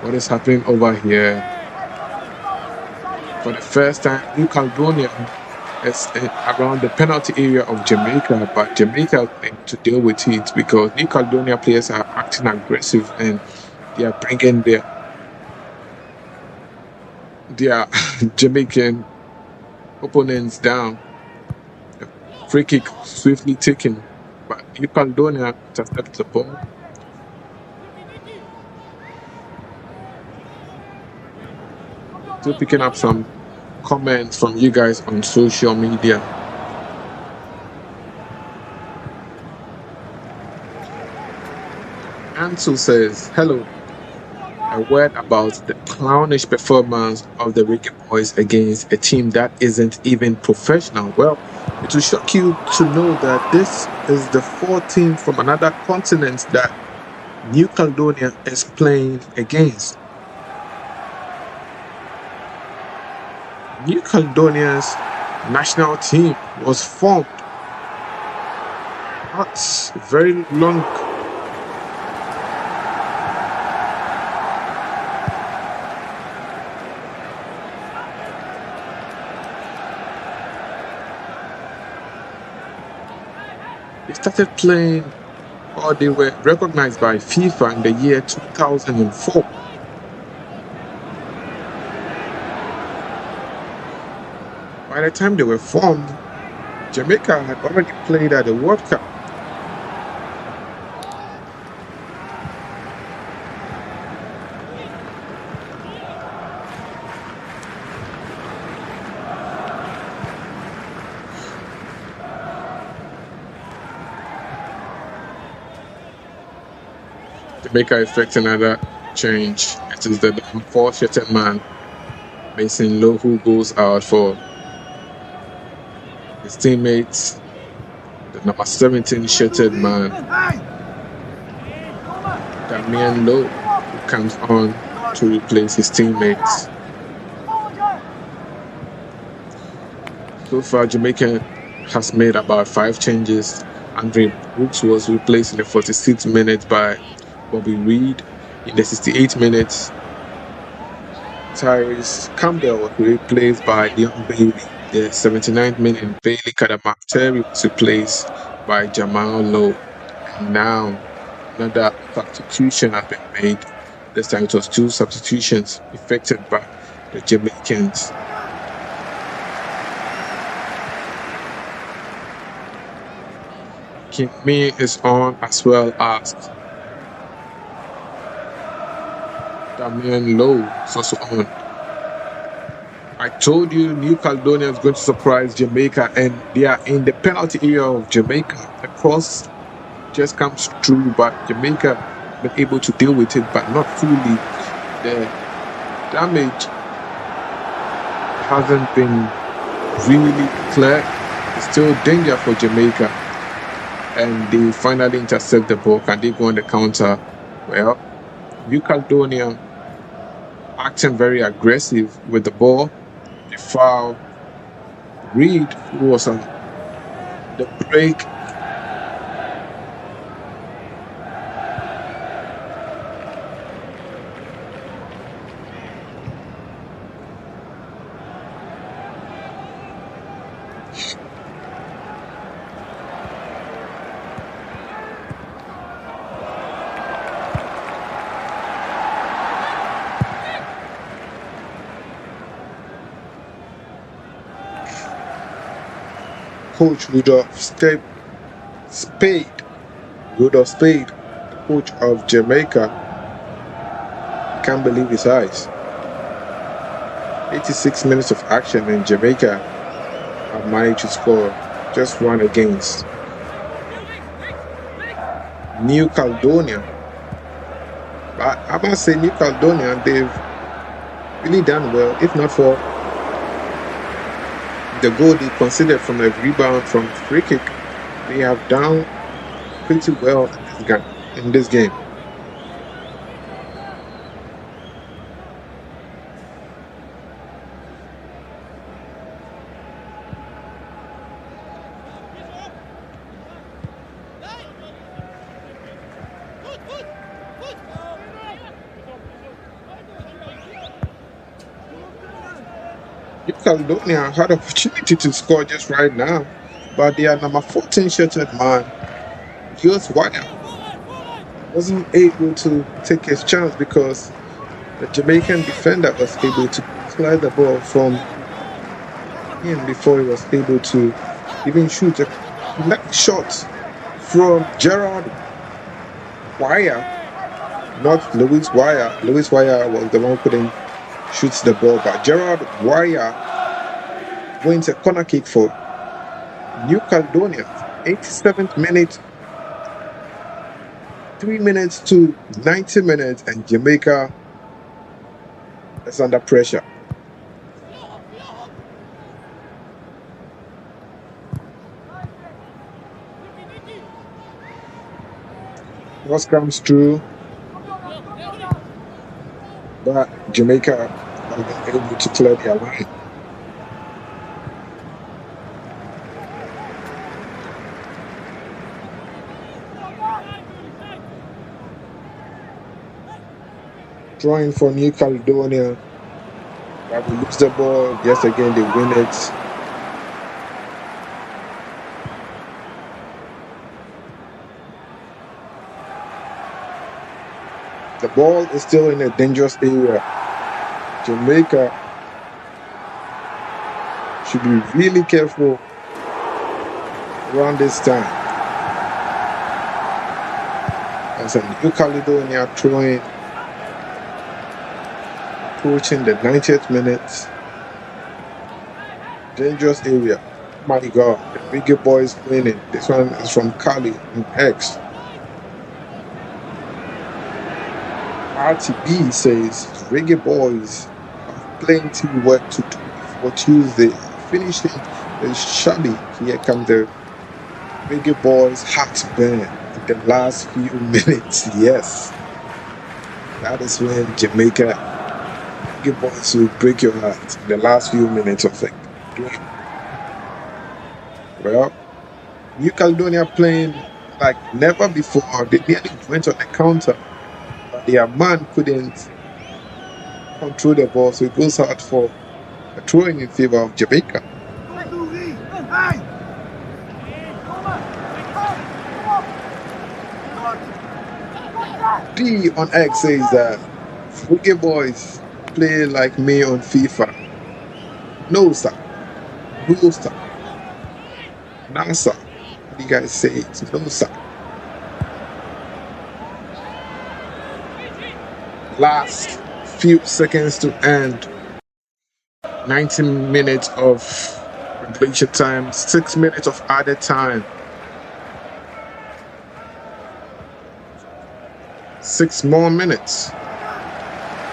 S2: What is happening over here? For the first time, New Caledonia is around the penalty area of Jamaica, but Jamaica is able to deal with it because New Caledonia players are acting aggressive and they are bringing their Jamaican opponents down. A free kick swiftly taken, but New Caledonia intercepts the ball. Still picking up some comments from you guys on social media. Ansel says, hello. A word about the clownish performance of the Reggae Boys against a team that isn't even professional. Well, it will shock you to know that this is the fourth team from another continent that New Caledonia is playing against. New Caledonia's national team was formed not very long. They started playing, or they were recognized by FIFA in the year 2004. By the time they were formed, Jamaica had already played at the World Cup. Jamaica effects another change. It is the number 4 shirted man, Mason Lowe, who goes out for his teammates. The number 17 shirted man, Damian Lowe, who comes on to replace his teammates. So far, Jamaica has made about 5 changes. Andre Brooks was replaced in the 46th minute by Bobby Reed. In the 68th minute, Tyrese Campbell was replaced by Leon Bailey. The 79th minute, Bailey Kadamakteri was replaced by Jamal Lowe. And now, another substitution has been made. This time it was 2 substitutions effected by the Jamaicans. Kimi is on as well as Damian Lowe is also on. I told you New Caledonia is going to surprise Jamaica, and they are in the penalty area of Jamaica. The cross just comes through, but Jamaica been able to deal with it, but not fully. The damage hasn't been really clear. It's still danger for Jamaica, and they finally intercept the ball. Can they go on the counter? Well, New Caledonia acting very aggressive with the ball. They foul Reed, who was on the break. Coach Rudolph Spade, the coach of Jamaica, can't believe his eyes. 86 minutes of action, and Jamaica have managed to score just 1 against. New Caledonia. But I must say, New Caledonia, they've really done well. If not for the goal they considered from a rebound from free kick, they have done pretty well in this game. New Caledonia had opportunity to score just right now, but their number 14 shirted man, Jules Wire, wasn't able to take his chance because the Jamaican defender was able to clear the ball from him before he was able to even shoot a next shot from Gerard Wire, not Louis Wire. Louis Wire was the one who couldn't shoot the ball, but Gerard Wire wins a corner kick for New Caledonia. 87th minute, 3 minutes to 90 minutes, and Jamaica is under pressure. Cross comes through, but Jamaica has been able to clear their line. Drawing for New Caledonia, but we lose the ball. Yes, again they win it. The ball is still in a dangerous area. Jamaica should be really careful around this time. As a New Caledonia throwing, approaching the 90th minute. Dangerous area. My God, the bigger boys winning. This one is from Cali in X. RTB says Reggae Boys have plenty work to do for Tuesday. Finishing is shabby. Here come the Reggae Boys heartburn in the last few minutes. Yes, that is when Jamaica Reggae Boys will break your heart in the last few minutes of the game. Well, New Caledonia playing like never before. They nearly went on the counter. Their man couldn't control the ball, so it goes out for a throwing in favor of Jamaica. D on X says that Reggae Boys play like me on FIFA. No, sir. No, sir. Nah, sir. What do you guys say? No, sir. Last few seconds to end. 19 minutes of regulation time, 6 minutes of added time. 6 more minutes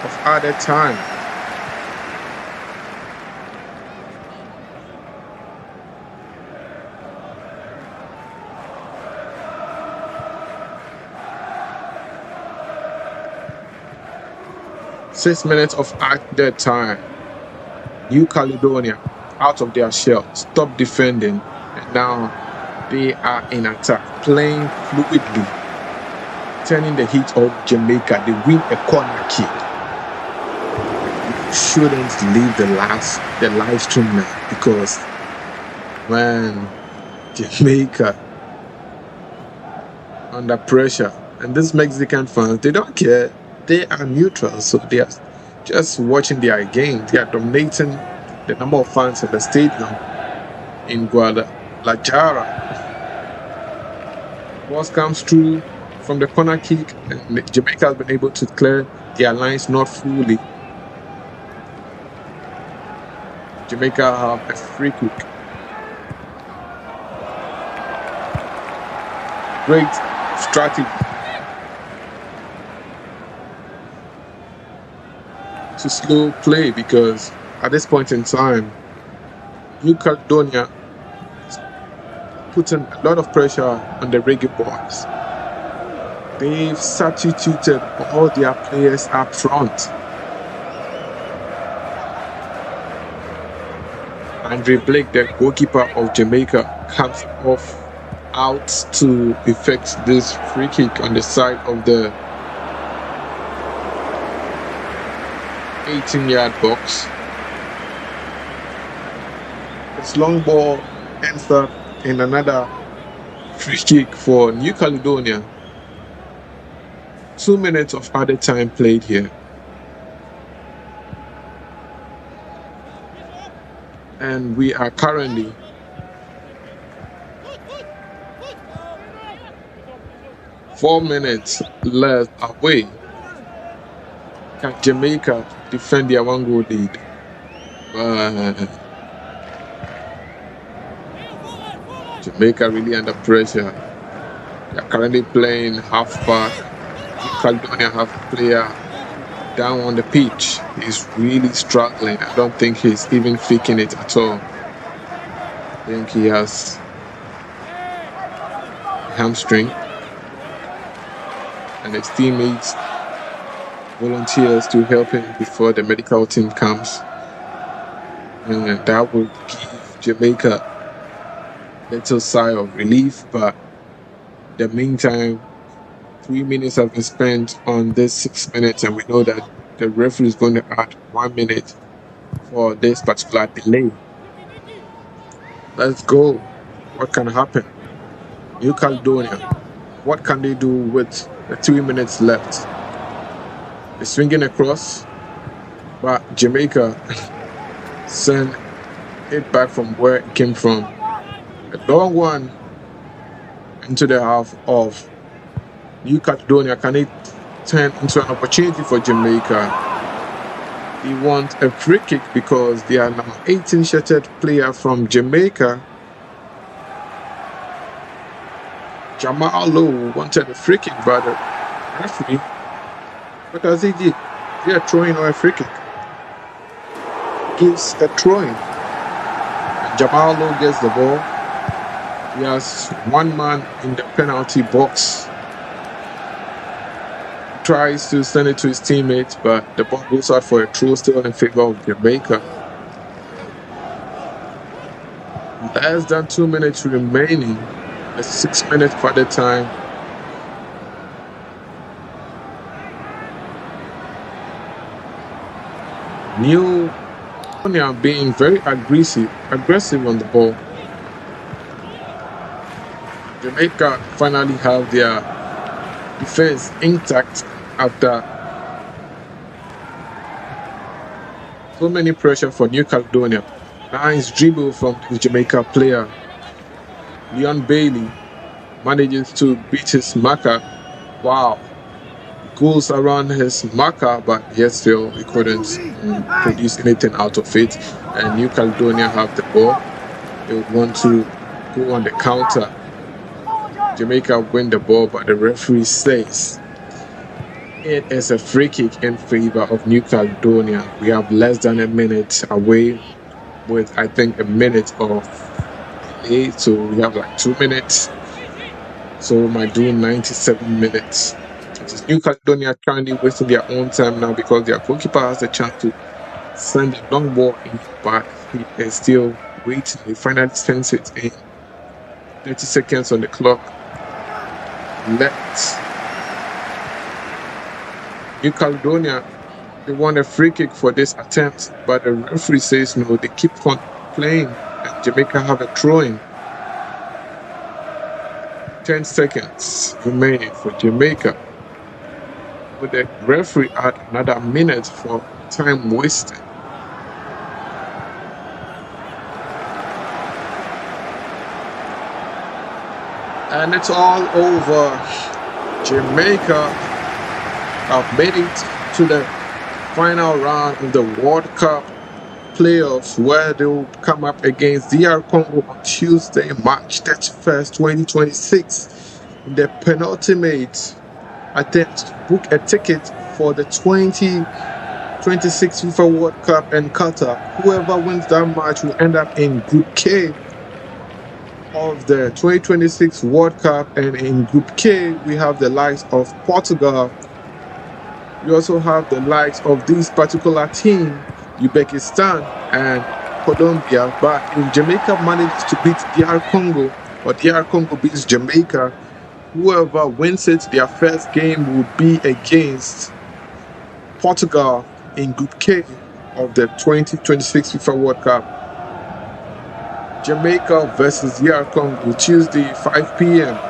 S2: of added time. Six minutes of added time. New Caledonia out of their shell, stop defending, and now they are in attack, playing fluidly, turning the heat of Jamaica. They win a corner kick. You shouldn't leave the live stream now, because man, Jamaica under pressure, and these Mexican fans, they don't care. They are neutral, so they are just watching their game. They are dominating the number of fans in the stadium in Guadalajara. Ball comes through from the corner kick, and Jamaica has been able to clear their lines, not fully. Jamaica have a free kick. Great strategy to slow play, because at this point in time, New Caledonia is putting a lot of pressure on the Reggae Boys. They've substituted all their players up front. Andre Blake, the goalkeeper of Jamaica, comes off out to effect this free kick on the side of the 18-yard box. This long ball ends up in another free kick for New Caledonia. 2 minutes of added time played here. And we are currently four minutes left away. Can Jamaica defend their 1-goal lead? Jamaica really under pressure. They are currently playing half-back. Caledonia have a player down on the pitch. He's really struggling. I don't think he's even faking it at all. I think he has a hamstring. And his teammates volunteers to help him before the medical team comes. And that will give Jamaica a little sigh of relief. But in the meantime, 3 minutes have been spent on this 6 minutes, and we know that the referee is going to add 1 minute for this particular delay. Let's go. What can happen? New Caledonia, what can they do with the 3 minutes left? They're swinging across, but Jamaica send it back from where it came from. A long one into the half of New Caledonia. Can it turn into an opportunity for Jamaica? They want a free kick because they are now 18-shirted player from Jamaica. Jamal Lowe wanted a free kick, but the referee, what does he do? Is he a throw-in or a free kick? Gives a throw-in. And Jamal Lowe gets the ball. He has one man in the penalty box. Tries to send it to his teammates, but the ball goes out for a throw, still in favor of Jamaica. Less than 2 minutes remaining. A 6 minute further time. New Caledonia being very aggressive on the ball. Jamaica finally have their defense intact after so many pressure for New Caledonia. Nice dribble from the Jamaica player. Leon Bailey manages to beat his marker. Wow. Goes around his marker, but yet still he couldn't produce anything out of it. And New Caledonia have the ball. They would want to go on the counter. Jamaica win the ball, but the referee says it is a free kick in favor of New Caledonia. We have less than a minute away with, I think, a minute of delay. So we have like 2 minutes. So we might do 97 minutes. It is New Caledonia currently wasting their own time now because their goalkeeper has a chance to send a long ball in, but he is still waiting. He finally sends it in. 30 seconds on the clock. Let New Caledonia, they want a free kick for this attempt, but the referee says no. They keep on playing, and Jamaica have a throw-in. 10 seconds remaining for Jamaica. But the referee add another minute for time wasted. And it's all over. Jamaica have made it to the final round of the World Cup playoffs, where they will come up against DR Congo on Tuesday, March 31st, 2026. in the penultimate attempt to book a ticket for the 2026 FIFA World Cup in Qatar. Whoever wins that match will end up in Group K of the 2026 World Cup, and in Group K we have the likes of Portugal. We also have the likes of this particular team, Uzbekistan and Colombia. But if Jamaica manages to beat DR Congo, or DR Congo beats Jamaica, whoever wins it, their first game will be against Portugal in Group K of the 2026 FIFA World Cup. Jamaica versus DR Congo, Tuesday, 5 p.m.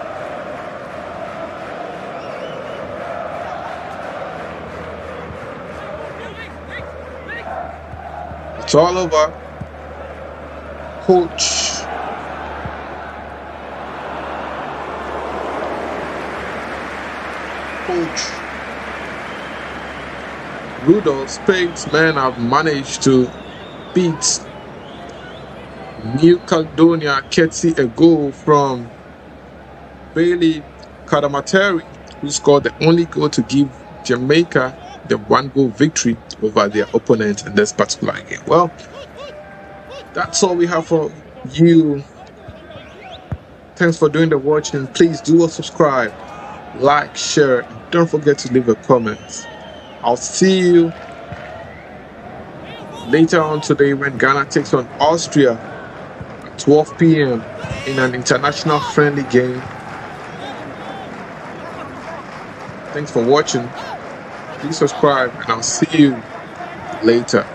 S2: It's all over. Coach Rudolph Spade's men have managed to beat New Caledonia, courtesy a goal from Bailey Kadamateri, who scored the only goal to give Jamaica the 1-goal victory over their opponent in this particular game. Well, that's all we have for you. Thanks for doing the watching. Please do subscribe, like, share, and don't forget to leave a comment. I'll see you later on today when Ghana takes on Austria at 12 p.m. in an international friendly game. Thanks for watching. Please subscribe, and I'll see you later.